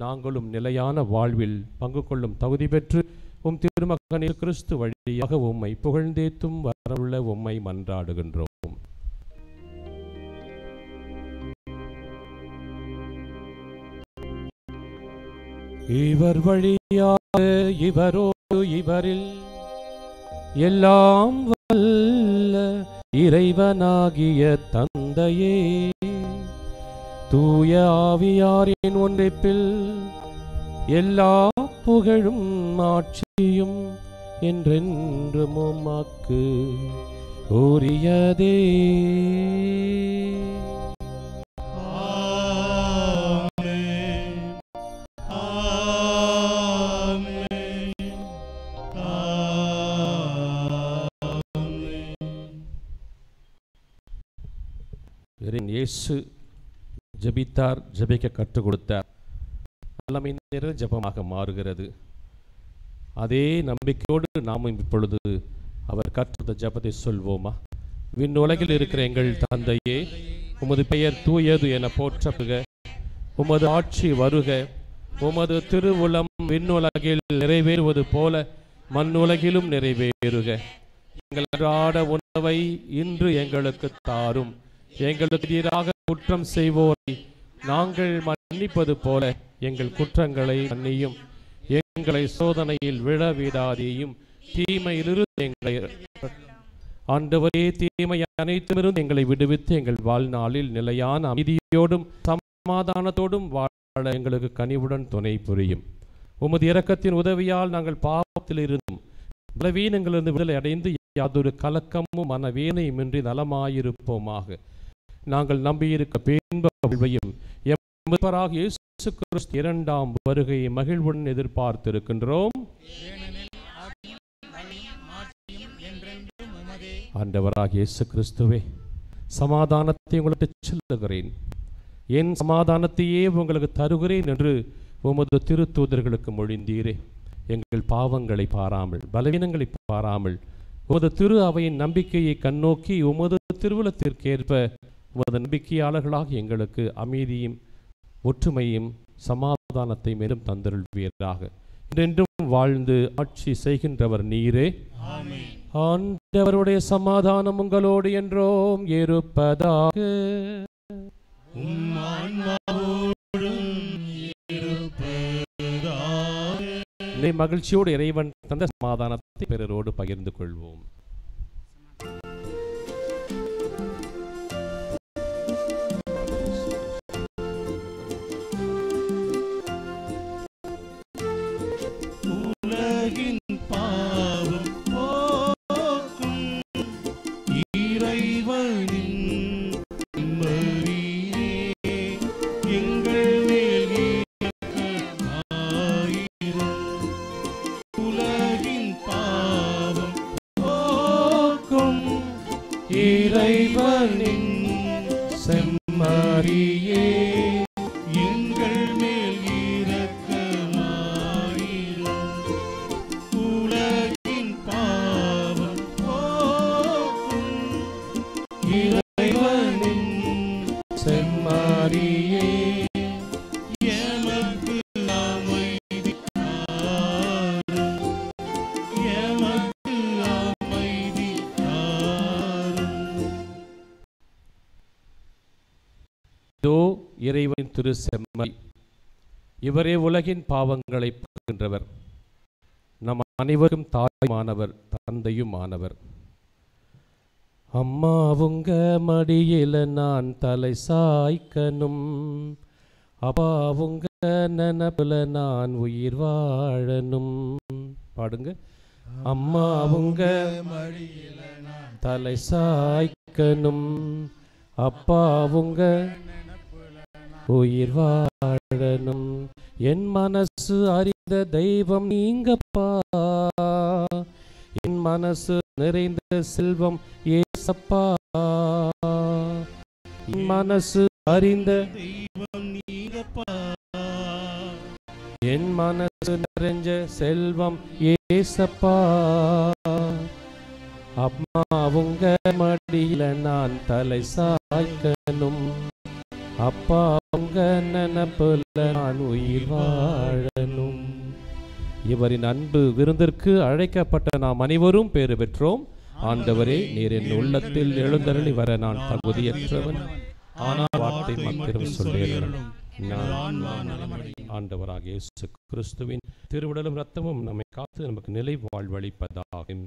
நாங்களும் நிலையான வாழ்வில் பங்கு கொள்ளும் தகுதி பெற்று உம் திருமகன் கிறிஸ்து வழியாக உம்மை புகழ்ந்தேத்தும் வரவுள்ள உம்மை மன்றாடுகின்றோம். இவர் வழியாக இவரோடு இவரில் எல்லாம் வல்ல இறைவனாகிய தந்தையே, தூய ஆவியாரின் ஒன்றிப்பில் எல்லா புகழும் ஆட்சியும் என்றென்றும் உமக்கு உரியதே. இயேசு ஜெபித்தார், ஜெபிக்க கற்றுக் கொடுத்தார். வல்லமை நிறைந்த ஜெபமாக மாறுகிறது. அதே நம்பிக்கையோடு நாம் இப்பொழுது அவர் கற்றுத்த ஜெபத்தை சொல்வோமா? விண்ணுலகில் இருக்கிற எங்கள் தந்தையே, உமது பெயர் தூயது என போற்றப்படுக, உமது ஆட்சி வருக, உமது திருவுளம் விண்ணுலகில் நிறைவேறுவது போல மண்ணுலகிலும் நிறைவேறுக. எங்கள் அன்றாட உணவை இன்று எங்களுக்கு தாரும். எங்களுக்கு எதிராக குற்றம் செய்வோரை நாங்கள் மன்னிப்பது போல எங்கள் குற்றங்களை மன்னியும். எங்களை சோதனையில் விழவிடாதேயும், தீமையிலிருந்து எங்களை ஆண்டவரே, தீமை அனைத்துமிருந்து எங்களை விடுவித்து எங்கள் வாழ்நாளில் நிலையான அமைதியோடும் சமாதானத்தோடும் வாழ எங்களுக்கு கனிவுடன் துணை புரியும். உமது இரக்கத்தின் உதவியால் நாங்கள் பாவத்தில் இருந்தும் பலவீனங்களிலிருந்து விடுதலை அடைந்து யாதொரு கலக்கமும் மனவேனையுமின்றி நலமாயிருப்போமாக. நாங்கள் நம்பியிருக்க பேன்ப வாழ்வையும் எம்பராக இயேசு கிறிஸ்து இரண்டாம் வருகையை மகிழ்வுடன் எதிர்பார்த்திருக்கின்றோம். ஆண்டவராக இயேசு கிறிஸ்துவே, சமாதானத்தை உங்களுக்கு சொல்லுகிறேன், என் சமாதானத்தையே உங்களுக்கு தருகிறேன் என்று உமது திருத்தூதர்களுக்கு மொழிந்தீரே. எங்கள் பாவங்களை பாராமல், பலவீனங்களை பாராமல், உமது திரு அவையின் நம்பிக்கையை கண்ணோக்கி உமது திருவுளத்திற்கேற்ப உமது நம்பிக்கையாளர்களாக எங்களுக்கு அமைதியும் ஒற்றுமையும் சமாதானத்தை மேலும் தந்தருள்வீராக. என்றென்றும் வாழ்ந்து ஆட்சி செய்கின்றவர் நீரே. ஆண்டவருடைய சமாதானம் உங்களோடு என்றோம் இருப்பதாக. மகிழ்ச்சியோடு இறைவன் தந்த சமாதானத்தை பிறரோடு பகிர்ந்து கொள்வோம். இறைவனின் செம்மறியே எங்கள் மேல் இரக்கமாயிரும். உலகின் பாவம் போக்கும் இறைவனின் செம்மறியே எமக்கு அமைதி தாரும். எமக்கு அமைதி இதோ இறைவனின் திரு செம்மறி, இவரே உலகின் பாவங்களை போக்குகின்றவர். நம் அனைவரும் தாயுமானவர், தந்தையும் ஆனவர். அம்மா உங்க மடியில நான் தலை சாய்க்கணும், அப்பா உங்க நினப்புல நான் உயிர் வாழணும். பாடுங்க. அம்மா உங்க மடியில நான் தலை சாய்க்கணும், அப்பா உங்க உயிர் வாழணும். என் மனசு அறிந்த தெய்வம் நீங்கப்பா, என் மனசு நிறைந்த செல்வம் ஏசப்பா. என் மனசு அறிந்த தெய்வம் நீங்கப்பா, என் மனசு நிறைஞ்ச செல்வம் ஏசப்பா. அம்மா உங்க மடியில நான் தலை சாய்க்கணும், அப்பா உங்க நினப்புல நான் உயிர் வாழணும். இவரின் அன்பு விருந்திற்கு அழைக்கப்பட்ட நாம் அனைவரும் பேறு பெற்றோம். ஆண்டவரே, நீர் என் உள்ளத்தில் எழுந்தருளி வர நான் தகுதியற்றவன், ஆனால் வார்த்தை மாத்திரம் சொல்லேன். ஆண்டவராக இயேசு கிறிஸ்துவின் திருவுடலும் இரத்தமும் நம்மை காத்து நமக்கு நிலை வாழ்வளிப்பதாகும்.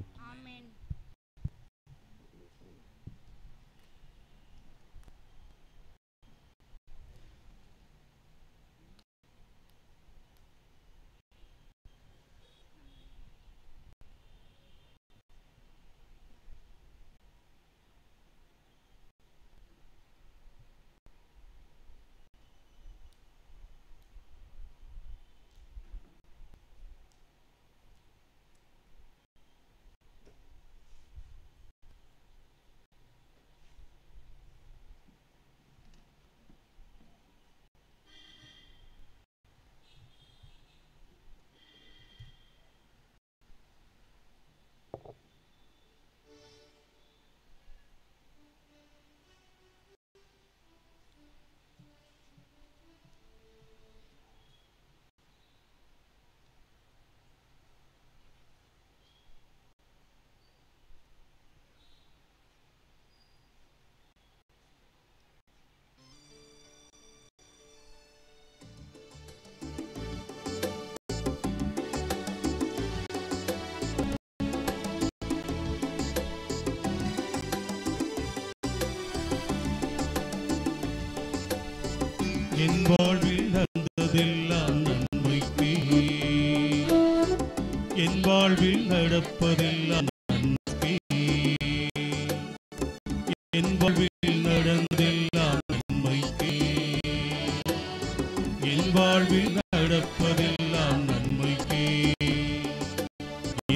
என் வாழ்வில் நடந்ததெல்லாம் நன்மைக்கே, என் வாழ்வில் நடப்பதெல்லாம் நன்மைக்கே, என் வாழ்வில் நடந்தெல்லாம் நன்மைக்கே, என் வாழ்வில் நடப்பதெல்லாம் நன்மைக்கே,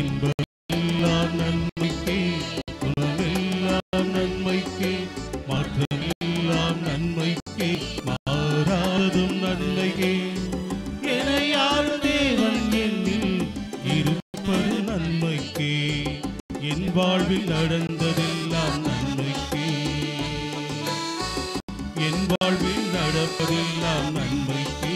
இன்பமெல்லாம் நன்மைக்கே, குணமெல்லாம் நன்மைக்கே, மாற்றமெல்லாம் நன்மைக்கே, மாறாதும் நன்மைக்கே. என யார் தேவன் என்னில் இருப்பது நன்மைக்கே, என் வாழ்வில் நடந்ததெல்லாம் நன்மைக்கே, என் வாழ்வில் நடப்பதெல்லாம் நன்மைக்கே.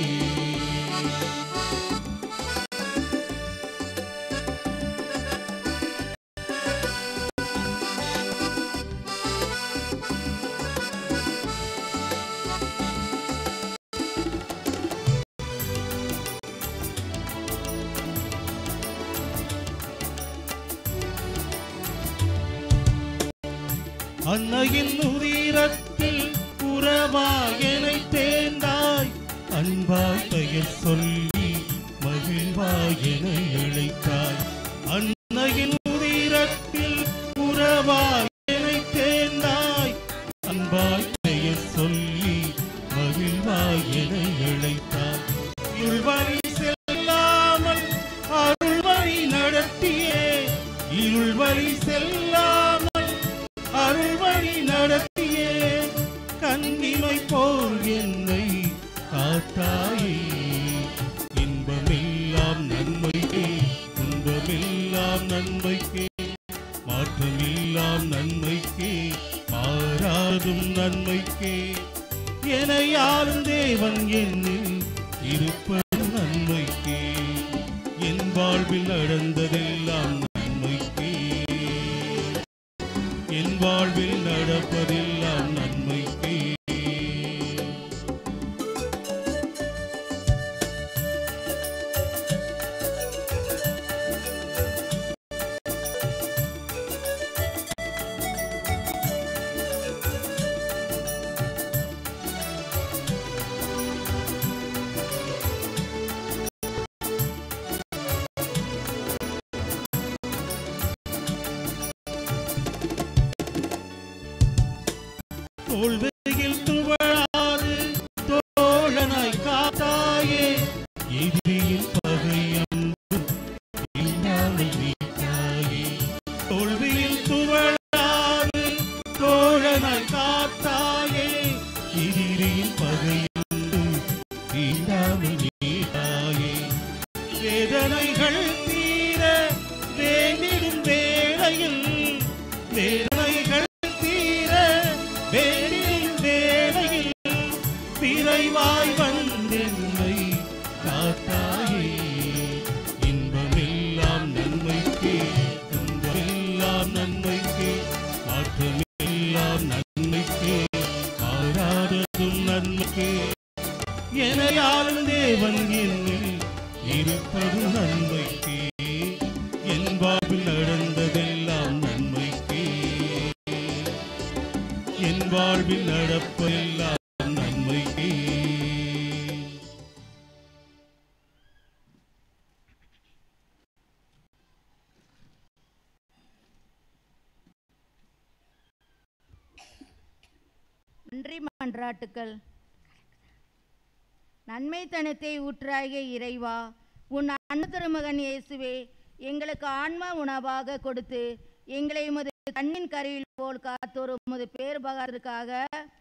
அன்னையின் உதிரத்தில் உறவாய் என்னை தேர்ந்தாய், அன்பாய் பெயர் சொல்லி மகிழ்வாய் என்னை அழைத்தாய். அன்னையின் உதிரத்தில் உறவாய் என்னை தேர்ந்தாய், அன்பாய் பெயர் சொல்லி மகிழ்வாய் என்னை அழைத்தாய். இருள்வழி செல்லாமல் அருள்வழி நடத்தியே, இருள்வழி செல்லாமல் அருள்வழி நடத்தியே, கண்ணிமை போல் என்னை காத்தாயே. இன்பமெல்லாம் நன்மைக்கே, துன்பமெல்லாம் நன்மைக்கே, மாற்றமெல்லாம் நன்மைக்கே, மாறாதும் நன்மைக்கே. என்னை ஆளும் தேவன் என்னில் இருப்பது நன்மைக்கே, என் வாழ்வில் நடந்ததெல்லாம் நன்மைக்கே, என் வாழ்வில் நடப்பதெல்லாம் நன்மைக்கே. தோல்வியில் துவழாது தோழனாய் காத்தாயே, எதிரியின் பகை அன்பு இல்லாமல் நீத்தாயே. தோல்வியில் துவழாது தோழனாய் காத்தாயே, எதிரியின் பகை அன்பு இல்லாமல் நீத்தாயே. வேதனைகள் தீர வேண்டிடும் வேளையில், வேதனைகள் தீர வேண்டிடும் வேளையில், விரைவாய் வந்தென்னை காத்தாயே. இன்பமெல்லாம் நன்மைக்கே, துன்பமெல்லாம் நன்மைக்கே, மாற்றமெல்லாம் நன்மைக்கே, மாறாததும் நன்மைக்கே. எனையாளும் தேவன் என்னில் இருப்பது நன்மைக்கே, என் வாழ்வில் நடந்ததெல்லாம் நன்மைக்கே, என் வாழ்வில் நடப்பதெல்லாம் நன்மைக்கே. நன்றி மன்றாட்டுக்கள். நன்மை தனத்தை ஊற்றாகிய இறைவா, உன் அன்பு திருமகன் இயேசுவே, எங்களுக்கு ஆன்ம உணவாக கொடுத்து எங்களை உமது கண்ணின் கருவில் போல் காத்தோர் உமது பேருபகாரத்திற்காக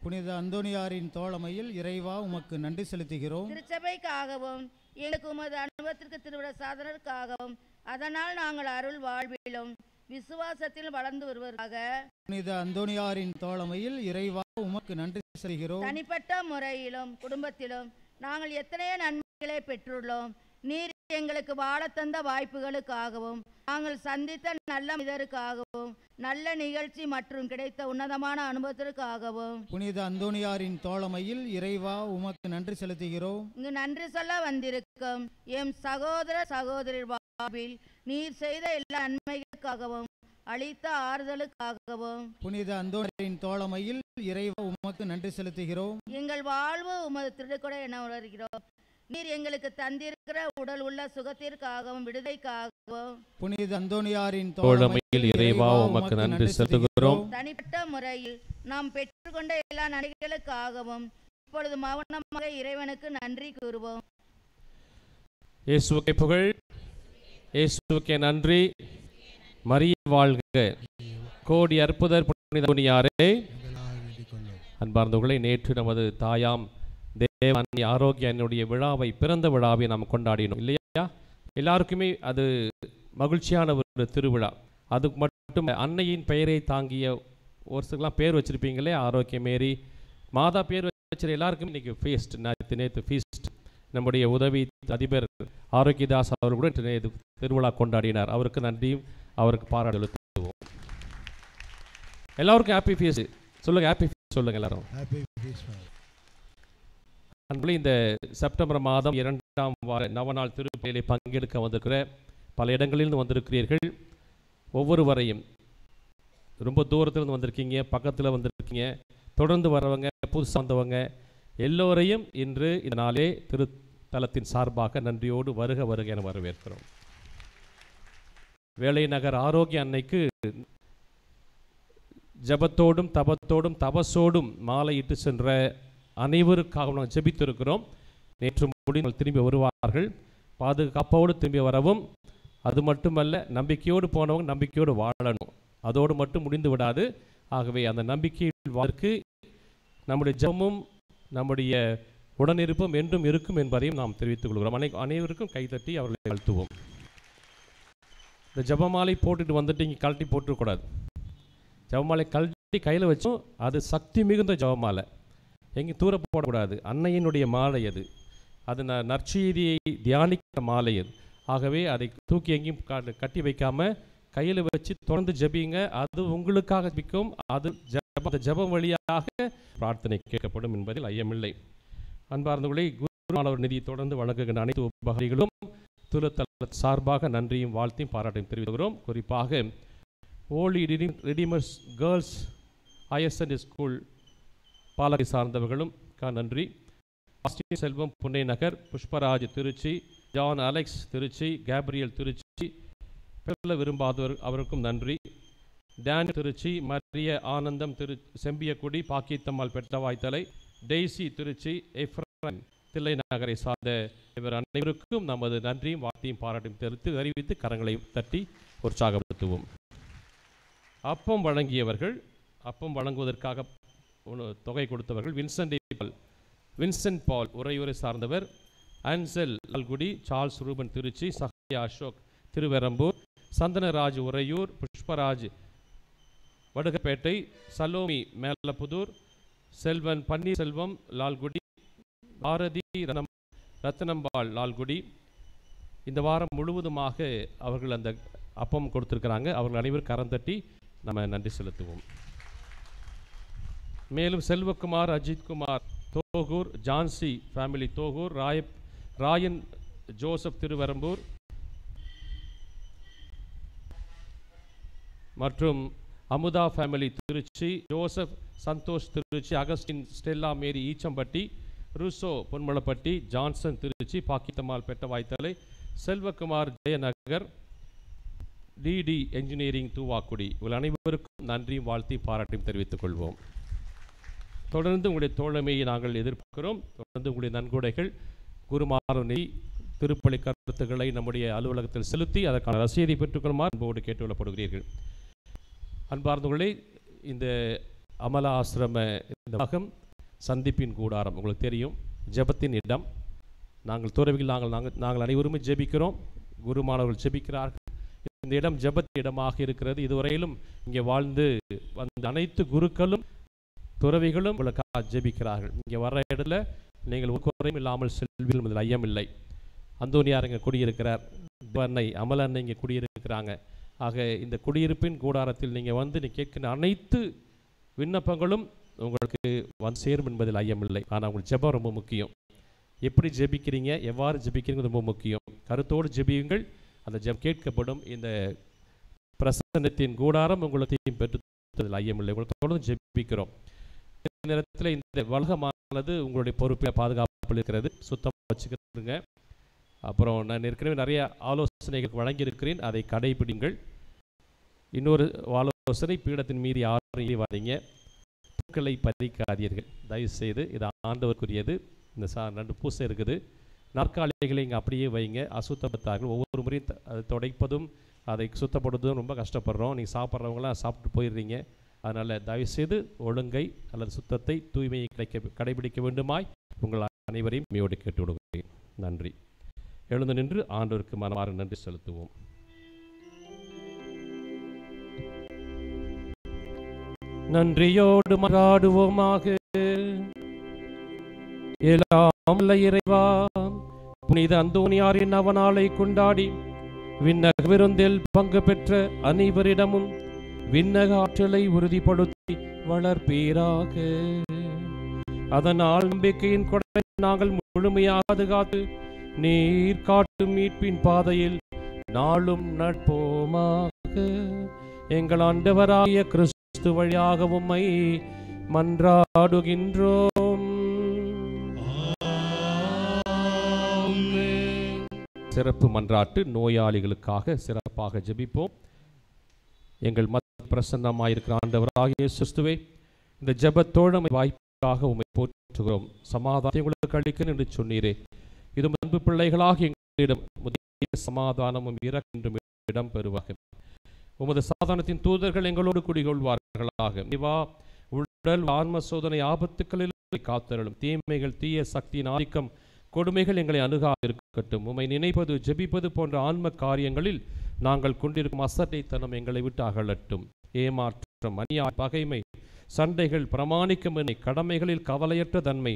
புனித அந்தோனியாரின் தோழமையில் இறைவா உமக்கு நன்றி செலுத்துகிறோம். திருச்சபைக்காகவும் எங்களுக்கு உமது அனுபவத்திற்கு திருவிட சாதனருக்காகவும், அதனால் நாங்கள் அருள் வாழ்விலும் விசுவாசத்தில் வளர்ந்து வருவதற்காக புனித அந்தோனியாரின் தோழமையில் இறைவா உமக்கு நன்றி செலுத்துகிறோம். தனிப்பட்ட முறையிலும் குடும்பத்திலும் நாங்கள் எத்தனையோ நன்மைகளை பெற்றுள்ளோம். நீர் எங்களுக்கு வாழ தந்த வாய்ப்புகளுக்காகவும், நாங்கள் சந்தித்த நல்ல மனிதருக்காகவும், நல்ல நிகழ்ச்சி மற்றும் கிடைத்த உன்னதமான அனுபவத்திற்காகவும் புனித அந்தோனியாரின் தோழமையில் இறைவா உமக்கு நன்றி செலுத்துகிறோம். இங்கு நன்றி சொல்ல வந்திருக்கும் எம் சகோதர சகோதரி வாழ்வில் நீர் செய்த எல்லா நன்மைகளுக்காகவும் அளித்த ஆறுதலுக்காகவும் புனித அந்தோனியாரின் தோழமையில் இறைவா உமக்கு நன்றி செலுத்துகிறோம். எங்கள் வாழ்வு உமது திருடுகொடை என உணர்கிறோம். நீர் எங்களுக்கு தந்திருக்கிற உடல் உள்ள சுகத்திற்காகவும் விடுதலைக்காகவும் புனித அந்தோனியாரின் தோழமையில் இறைவா உமக்கு நன்றி செலுத்துகிறோம். தனிப்பட்ட முறையில் நாம் பெற்றுக்கொண்ட எல்லா நன்மைகளுக்காகவும் இப்பொழுது மௌனமாக இறைவனுக்கு நன்றி கூறுவோம். இயேசுவுக்கே புகழ், இயேசுவுக்கே நன்றி. மரிய வாழ்க. கோடி அற்புதர் புனித அந்தோனியாரே. அன்பார்ந்தவர்களை, நேற்று நமது தாயாம் தேவானி ஆரோக்கிய அன்னையுடைய விழாவை, பிறந்த விழாவை நாம் கொண்டாடினோம் இல்லையா? எல்லாருக்குமே அது மகிழ்ச்சியான ஒரு திருவிழா. அது மட்டும் அன்னையின் பெயரை தாங்கிய ஒரு சிலர்லாம் பேர் வச்சிருப்பீங்களே, ஆரோக்கிய மேரி மாதா பேர் சரி எல்லாருக்கும் இன்னைக்கு ஃபீஸ்ட், நேற்று ஃபீஸ்ட். நம்முடைய உதவி அதிபர் ஆரோக்கியதாஸ் அவர்கள் கூட நேற்று திருவிழா கொண்டாடினார். அவருக்கு நன்றியும் அவருக்கு பாராட்டு செலுத்துவோம். எல்லாருக்கும் ஹாப்பி ஃபீஸ்ட் சொல்லுங்க, ஹாப்பி ஃபீஸ்ட் சொல்லுங்க எல்லாரும். அன்புள்ள இந்த செப்டம்பர் மாதம் 2ஆம் வார நவநாள் திருப்பலியிலே பங்கெடுக்க வந்திருக்கிற பல இடங்களிலிருந்து வந்திருக்கிறீர்கள். ஒவ்வொருவரையும் ரொம்ப தூரத்திலிருந்து வந்திருக்கீங்க, பக்கத்தில் வந்திருக்கீங்க, தொடர்ந்து வரவங்க, புதுசாக வந்தவங்க எல்லோரையும் இன்று இந்த நாளே திருத்தலத்தின் சார்பாக நன்றியோடு வருக வருக என வரவேற்கிறோம். வேலை நகர் ஆரோக்கிய அன்னைக்கு ஜபத்தோடும் தபத்தோடும் தபசோடும் மாலையிட்டு சென்ற அனைவருக்காக நாங்கள் ஜெபித்திருக்கிறோம். நேற்று முடிந்து திரும்பி வருவார்கள். பாதுகாப்போடு திரும்பி வரவும், அது மட்டுமல்ல நம்பிக்கையோடு போனவங்க நம்பிக்கையோடு வாழணும். அதோடு மட்டும் முடிந்து விடாது. ஆகவே அந்த நம்பிக்கையில் வாழ்க்கை நம்முடைய ஜெபமும் நம்முடைய உடனிருப்பும் என்றும் இருக்கும் என்பதையும் நாம் தெரிவித்துக் கொள்கிறோம். அனைவருக்கும் கைதட்டி அவர்களை வாழ்த்துவோம். இந்த ஜபமாலை போட்டுட்டு வந்துட்டு இங்கே கழட்டி போட்டுக்கூடாது. ஜபமாலை கழட்டி கையில் வச்சும் அது சக்தி மிகுந்த ஜபமாலை, எங்கேயும் தூர போடக்கூடாது. அன்னையினுடைய மாலை அது, அது நற்செய்தியை தியானிக்கிற மாலை அது. ஆகவே அதை தூக்கி எங்கேயும் கட்டி வைக்காமல் கையில் வச்சு தொடர்ந்து ஜபிங்க. அது உங்களுக்காக ஜபிக்கும். அது ஜபம் வழியாக பிரார்த்தனை கேட்கப்படும் என்பதில் ஐயமில்லை. அன்பார்ந்தவர்களை, குருமானவர் நிதியை தொடர்ந்து வழங்குகின்ற அனைத்து உபகாரிகளும் திருத்தல சார்பாக நன்றியும் வாழ்த்தையும் பாராட்டையும் தெரிவிக்கிறோம். குறிப்பாக Holy Redeemer's girls higher secondary school பாலகை சார்ந்தவர்களும் நன்றி. Selvam Punnai Nagar, Pushparaj Tiruchi, John Alex Tiruchi, Gabriel Tiruchi, பெல்ல விரும்பாதவர் அவருக்கும் நன்றி. டேன் திருச்சி, மரிய ஆனந்தம் செம்பியக்குடி, பாக்கியத்தம்மாள் பெட்டவாய்த்தலை, டெய்சி திருச்சி, எஃப்ரான் தில்லை நகரை சார்ந்த இவர் அனைவருக்கும் நமது நன்றியும் வார்த்தையும் பாராட்டும் தெரிவித்து கரங்களை தட்டி உற்சாகப்படுத்துவோம். அப்பம் வழங்கியவர்கள், அப்பம் வழங்குவதற்காக தொகை கொடுத்தவர்கள் வின்சென்ட் பால் உறையூரை சார்ந்தவர், ஆன்சல் லால்குடி, சார்ல்ஸ் ரூபன் திருச்சி, சஹயா அசோக் திருவெரம்பூர், சந்தனராஜ் உறையூர், புஷ்பராஜ் வடுகப்பேட்டை, சலோமி மேலப்புதூர், செல்வன் பன்னீர்செல்வம் லால்குடி, பாரதி ரத்தனம்பாள் லால்குடி. இந்த வாரம் முழுவதுமாக அவர்கள் அந்த அப்பம் கொடுத்திருக்கிறாங்க. அவர்கள் அனைவரும் கரம் தட்டி நம்ம நன்றி செலுத்துவோம். மேலும் செல்வகுமார், அஜித்குமார் தோகூர், ஜான்சி ஃபேமிலி தோகூர், ராயன் ஜோசப் திருவெரம்பூர் மற்றும் Amudha family Tiruchi, Joseph Santhosh Tiruchi, Augustine Stella Mary Eechampatti, ரூசோ Ponmalaipatti, Johnson Tiruchi, Bakkiyathammal Pettavaithalai, Selvakumar Jayanagar, TT engineering Thuvakudi. இவர்கள் அனைவருக்கும் நன்றியும் வாழ்த்தையும் பாராட்டையும் தெரிவித்துக் கொள்வோம். தொடர்ந்து உங்களுடைய தோழமையை நாங்கள் எதிர்பார்க்கிறோம். தொடர்ந்து உங்களுடைய நன்கொடைகள் குருமாரனை திருப்பலி கருத்துக்களை நம்முடைய அலுவலகத்தில் செலுத்தி அதற்கான ரசீதை பெற்றுக்கொள்ளுமாறு அன்போடு கேட்டுக்கொள்ளப்படுகிறீர்கள். அன்பார்ந்தவர்களே, இந்த அமலா ஆசிரம இந்த பாகம் சந்திப்பின் கூடாரம் உங்களுக்கு தெரியும், ஜெபத்தின் இடம். நாங்கள் துறவிகள் நாங்கள் அனைவருமே ஜெபிக்கிறோம், குருமானவர்கள் ஜெபிக்கிறார்கள். இந்த இடம் ஜெபத்தின் இடமாக இருக்கிறது. இதுவரையிலும் இங்கே வாழ்ந்து வந்த அனைத்து குருக்களும் துறவிகளும் உங்களுக்காக ஜெபிக்கிறார்கள். இங்கே வர்ற இடத்துல நீங்கள் குறையும் இல்லாமல் செல்வீர்கள் என்பதில் ஐயமில்லை. அந்தோனியார் இங்கே குடியிருக்கிறார், அன்னை அமல அன்னை இங்கே குடியிருக்கிறாங்க. ஆக இந்த குடியிருப்பின் கூடாரத்தில் நீங்கள் வந்து கேட்கின்ற அனைத்து விண்ணப்பங்களும் உங்களுக்கு வந்து சேரும் என்பதில் ஐயமில்லை. ஆனால் உங்களுக்கு ஜெபம் ரொம்ப முக்கியம். எப்படி ஜெபிக்கிறீங்க, எவ்வாறு ஜெபிக்கிறீங்க ரொம்ப முக்கியம். கருத்தோடு ஜெபியுங்கள், அந்த ஜெபம் கேட்கப்படும். இந்த பிரசன்னத்தின் கூடாரம் உங்களுக்கு பெற்று ஐயமில்லை. உங்களுக்கு தொடர்ந்து ஜெபிக்கிறோம். இந்த நேரத்தில் இந்த வளகமானது உங்களுடைய பொறுப்பில் பாதுகாப்பில் இருக்கிறது. சுத்தமாக வச்சுக்கிறதுங்க. அப்புறம் நான் ஏற்கனவே நிறைய ஆலோசனைகள் வழங்கியிருக்கிறேன், அதை கடைபிடிங்கள். இன்னொரு ஆலோசனை, பீடத்தின் மீறி யாரும் வரீங்க, பூக்களை பறிக்காதீர்கள் தயவுசெய்து. இது ஆண்டவருக்குரியது. இந்த 2 பூசை இருக்குது. நாற்காலிகளை இங்கே அப்படியே வைங்க, அசுத்தப்படுத்தார்கள். ஒவ்வொரு முறையும் அதை துடைப்பதும் அதை சுத்தப்படுத்துவதும் ரொம்ப கஷ்டப்படுறோம். நீங்கள் சாப்பிட்றவங்களாம் சாப்பிட்டு போயிடுறீங்க. அதனால் தயவுசெய்து ஒழுங்கை அல்லது சுத்தத்தை தூய்மையை கடைபிடிக்க வேண்டுமாய் உங்கள் அனைவரையும் மேயோடு கேட்டு விடுகிறேன். நன்றி. எழுந்து நின்று ஆண்டவருக்கு மனமாற நன்றி செலுத்துவோம். நன்றியோடு மன்றாடுவோமாக. எல்லாம் வல்ல இறைவா, புனித அந்தோனியாரின் நவநாளை கொண்டாடி விண்ணக விருந்தில் பங்கு பெற்ற அனைவரிடமும் விண்ணக ஆற்றலை உறுதிப்படுத்தி வளர்ப்பீராக. அதனால் நம்பிக்கையின் கொடை நாங்கள் முழுமையாக பாதுகாத்து நீர் காட்டும் மீட்பின் பாதையில் நாளும் நட்போமாக. எங்கள் ஆண்டவராகிய கிறிஸ்து வழியாக உம்மை மன்றாடுகின்றோம். சிறப்பு மன்றாட்டு. நோயாளிகளுக்காக சிறப்பாக ஜெபிப்போம். எங்கள் மத்தியில் பிரசன்னமாயிருக்கிற ஆண்டவராகிய கிறிஸ்துவே, இந்த ஜெபத்தோடு வாய்ப்பாக உம்மை போற்றுகிறோம். சமாதானத்தை உங்களுக்கு அளிக்கிறேன் என்று சொன்னீரே. இது அன்பு பிள்ளைகளாக எங்களிடம் சமாதானமும் இரக்கென்றும் இடம் பெறுவாக. உமது சாதானத்தின் தூதர்கள் எங்களோடு குடிகொள்வார்களாக. இவா உடல் ஆன்ம சோதனை ஆபத்துக்களில் காத்தருளும். தீமைகள், தீய சக்தியின் ஆதிக்கம், கொடுமைகள் எங்களை அணுகாதிருக்கட்டும். உம்மை நினைப்பது, ஜெபிப்பது போன்ற ஆன்ம காரியங்களில் நாங்கள் கொண்டிருக்கும் அசட்டைத்தனம் எங்களை விட்டு அகலட்டும். ஏமாற்றம், அநியாய, பகைமை, சண்டைகள், பிரமாணிக்கமின்மை, கடமைகளில் கவலையற்ற தன்மை,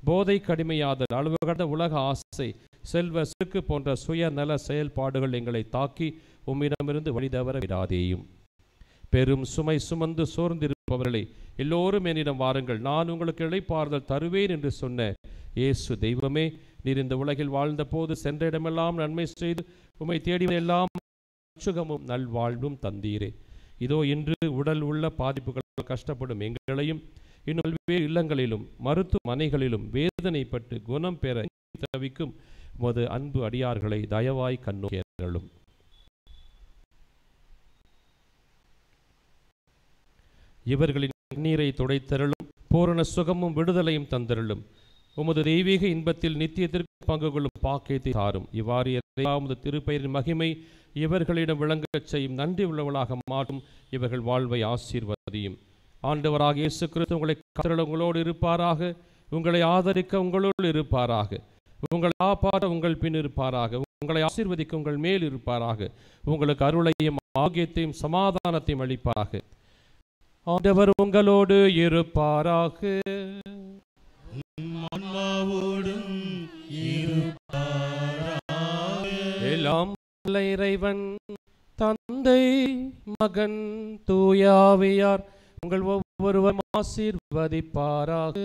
போதை கடுமையாதல், அளவு கடந்த உலக ஆசை, செல்வ செருக்கு போன்ற சுயநல செயல்பாடுகள் எங்களை தாக்கி உம்மிடமிருந்து வழிதவற விடாதேயும். பெரும் சுமை சுமந்து சோர்ந்திருப்பவர்களை எல்லோரும் என்னிடம் வாருங்கள், நான் உங்களுக்கு இளைப்பாறுதல் தருவேன் என்று சொன்ன இயேசு தெய்வமே, நீர் இந்த உலகில் வாழ்ந்த போது சென்ற இடமெல்லாம் நன்மை செய்து உம்மை தேடி எல்லாம் சுகமும் நல்வாழ்வும் தந்தீரே. இதோ இன்று உடல் உள்ள பாதிப்புகளால் கஷ்டப்படும் எங்களையும் இன்னும் பல்வேறு இல்லங்களிலும் மருத்துவமனைகளிலும் வேதனைப்பட்டு குணம் பெற தவிக்கும் உமது அன்பு அடியார்களை தயவாய் கண்ணோக்கியருளும். இவர்களின் நீரை துடைத்தருளும். பூரண சுகமும் விடுதலையும் தந்தருளும். உமது தெய்வீக இன்பத்தில் நித்தியத்திற்கு பங்கு கொள்ளும் பாக்கியத்தை தாரும். இவ்வாறு உமது திருப்பெயரின் மகிமை இவர்களிடம் விளங்கச் செய்யும். நன்றி உள்ளவளாக மாற்றும் இவர்கள் வாழ்வை ஆசீர்வதியும். ஆண்டவராக இயேசு கிறிஸ்து உங்களை காத்தருள உங்களோடு இருப்பாராக. உங்களை ஆதரிக்க உங்களோடு இருப்பாராக. உங்களை காப்பாற்ற உங்கள் பின் இருப்பாராக. உங்களை ஆசீர்வதிக்க உங்கள் மேல் இருப்பாராக. உங்களுக்கு அருளையும் ஆகியத்தையும் சமாதானத்தையும் அளிப்பாராக. ஆண்டவர் உங்களோடு இருப்பாராக. எல்லாம் வல்ல இறைவன் தந்தை, மகன், தூயாவியார் உங்கள் ஒவ்வொருவரும் ஆசீர்வதிப்பாராக.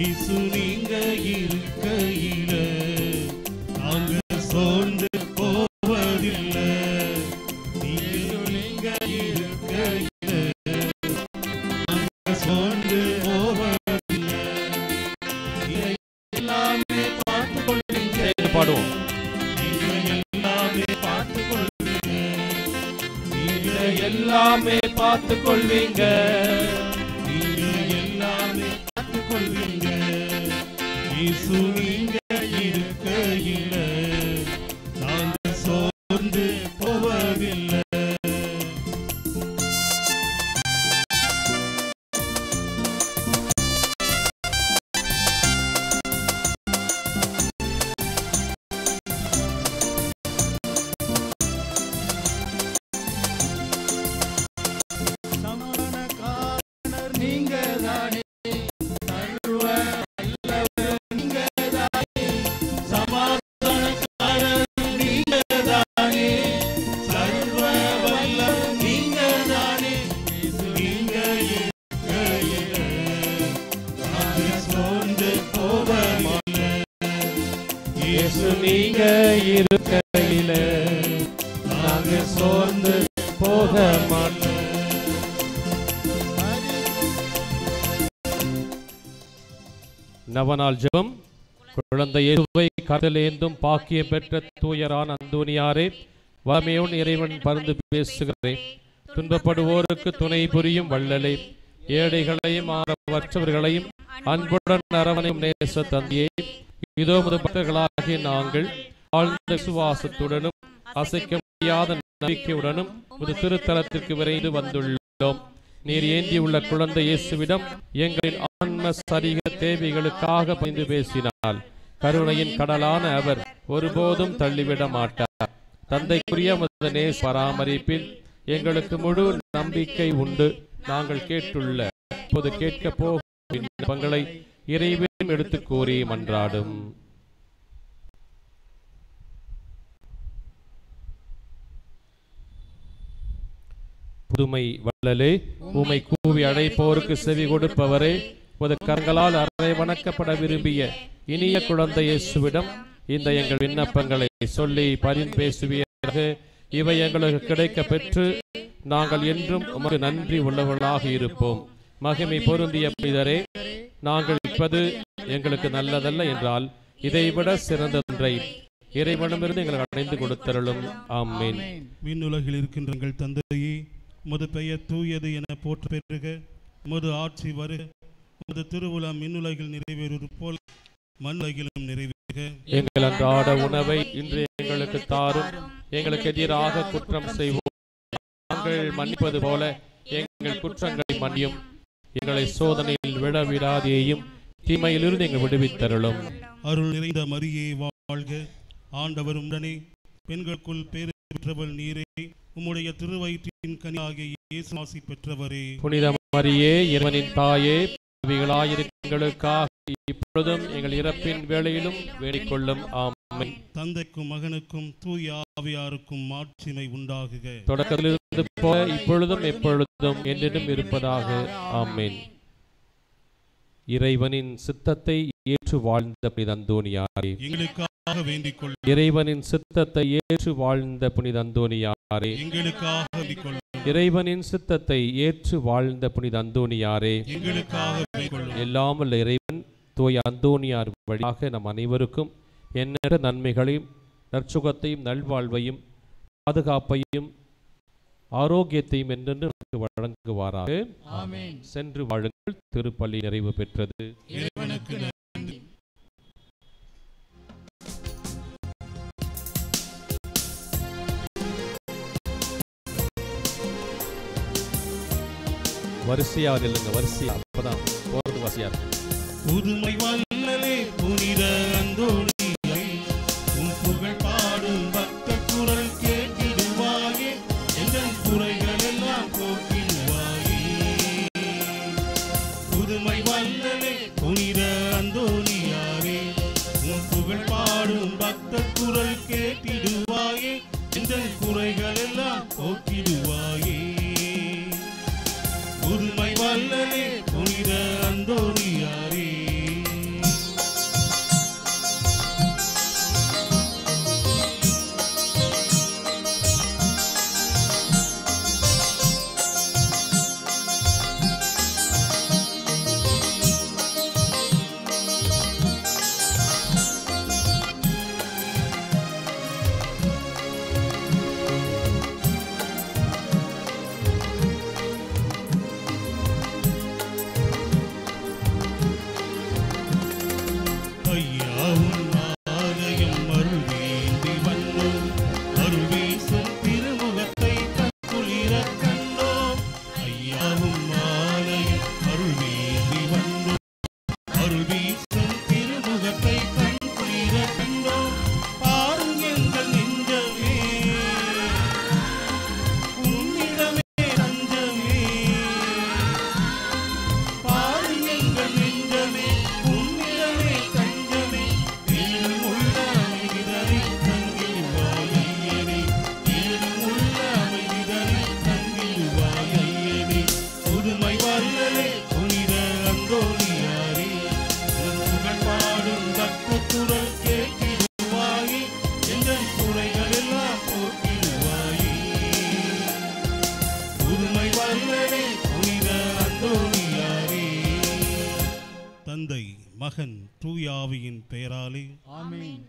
இயேசு நீங்க இருக்கையில நாங்க சோர்ந்து போவதில்லை. நீங்க இருக்கையில நாங்க சோர்ந்து போவதில்லை. எல்லாமே பார்த்து கொள்வீங்க. பாடுவோம். நீங்க எல்லாமே பார்த்து கொள்வீங்க. நீங்க எல்லாமே பார்த்து கொள்வீங்க. நீங்க எல்லாமே பார்த்து கொள்வீங்க. இயேசு நீங்க இருக்கையில நாங்க சோர்ந்து போவதில்லை. சமாதானக்காரர் நீங்க தானே, சர்வ வல்லவர் நீங்க தானே. சமாதானக்காரர் நீங்க தானே, சர்வ வல்லவர் நீங்க தானே. நீங்க இருக்கையில நாங்க சோர்ந்து போவதில்லை. இயேசு நீங்க இருக்கையில நாங்க சோர்ந்து போக மாட்டோம். நவநாள் ஜெபம். குழந்தை இயேசுவை கருத்திலேந்தும் பாக்கியம் பெற்ற தூயரான அந்தோனியாரே, வறுமையோடு இறைவன் பரிந்து பேசுகிறேன். துன்பப்படுவோருக்கு துணை புரியும் வள்ளலே, ஏழைகளையும் ஆதரவற்றவர்களையும் அன்புடன் அரவணையும் நேச தந்தையே, இதோ உமது பக்தர்களாகிய நாங்கள் ஆழ்ந்த விசுவாசத்துடனும் அசைக்க முடியாத நம்பிக்கையுடனும் உமது திருத்தலத்திற்கு விரைந்து வந்துள்ளோம். நீர் ஏந்தியுள்ள குழந்தை இயேசுவிடம் எங்களின் ஆன்ம சரீர தேவைகளுக்காக பரிந்து பேசினால் கருணையின் கடலான அவர் ஒருபோதும் தள்ளிவிட மாட்டார். தந்தைக்குரிய உமது நேச பராமரிப்பில் எங்களுக்கு முழு நம்பிக்கை உண்டு. நாங்கள் கேட்டுள்ள இப்போது கேட்க போகும் விண்ணப்பங்களை இறைவன் எடுத்து கூறி மன்றாடும். புதுமை வள்ளலே, உமை கூவி அழைப்போருக்கு செவி கொடுப்பவரே, உமது கரங்களால் அறை வணக்கப்பட விரும்பிய இனிய குழந்தை இயேசுவிடம் இந்த எங்கள் விண்ணப்பங்களை சொல்லி பரிந்து பேசுவீராக. இவை எங்களுக்கு கிடைக்க பெற்று நாங்கள் என்றும் உமக்கு நன்றி உள்ளவர்களாக இருப்போம். மகிமை பொருந்திய புனிதரே, நாங்கள் இப்பது எங்களுக்கு நல்லதல்ல என்றால் இதைவிட சிறந்தொன்றை இறைவனமிருந்து எங்களுக்கு அடைந்து கொடுத்தருளும். ஆமென். விண்ணுலகில் இருக்கின்ற எங்கள் தந்தையே, உமது பெயர் தூயது என போற்ற பெறுக. உமது ஆட்சி வருக. உமது திருவுளம் விண்ணுலகில் நிறைவேறுவது போல் மண்ணுலகிலும் நிறைவேறுக. எங்கள் அன்றாட உணவை இன்று எங்களுக்கு தாரும். எங்களுக்கு எதிராக குற்றம் செய்வோம் நாங்கள் மன்னிப்பது போல எங்கள் குற்றங்களை மன்னியும். எங்களை சோதனையில் விடவிடாதேயும் தீமையிலிருந்து எங்கள் விடுவித்தருளும். அருள் நிறைந்த மரியே வாழ்க, ஆண்டவர் உடனே பெண்களுக்குள் பேறு பெற்றவள் நீரே. உம்முடைய திருவயிற்றின் கனியாகிய இயேசு ஆசி பெற்றவரே. புனித மரியே, இறைவனின் தாயே, பாவிகளாயிருக்கிறவர்களுக்காக இப்பொழுதும் எங்கள் இறப்பின் வேளையிலும் வேண்டிக் கொள்ளும். ஆமென். தந்தைக்கும் மகனுக்கும் தூய ஆவியாருக்கும் மாட்சிமை உண்டாகுக. தொடக்கத்திலிருந்து போல இப்பொழுதும் எப்பொழுதும் என்றும் இருப்பதாக. ஆமென். இறைவனின் சித்தத்தை ஏற்று வாழ்ந்த புனித அந்தோனியாரே, எங்களுக்காக வேண்டிக் கொள்ளும். இறைவனின் சித்தத்தை ஏற்று வாழ்ந்த புனித அந்தோனியாரே, எங்களுக்காக வேண்டிக் கொள்ளும். இறைவனின் சித்தத்தை ஏற்று வாழ்ந்த புனித அந்தோனியாரே, எங்களுக்காக வேண்டிக் கொள்ளும். எல்லாம் வல்ல இறைவன் தூய அந்தோனியார் வழியாக நம் அனைவருக்கும் எண்ணற்ற நன்மைகளையும் நற்சுகத்தையும் நல்வாழ்வையும் பாதுகாப்பையும் ஆரோக்கியத்தையும் என்றென்று வழங்குவாராக. ஆமென். சென்று வாழுங்கள். திருப்பலி நிறைவு பெற்றது. இறைவனுக்கு நன்றி. வரிசையா இல்லைங்க, வரிசையா அப்பதான் போறது வரிசையா இருக்கும். புதுமை வல்லலே புனித அந்தோனியை, உன் புகழ் பாடும் பக்த குரல் கேட்டிடுவாயே, எங்கள் குறைகள் எல்லாம் போக்கிடுவாயே. புதுமை வல்லலே புனித அந்தோனியாரே, உன் புகழ் பாடும் பக்த குரல் கேட்டிடுவாயே, எங்கள் குறைகள் எல்லாம் போக்கிடுவாயே. புதுமை வல்லலே புனித அந்தோனியாரே. தந்தை, மகன், தூய ஆவியின் பெயராலே ஆமென்.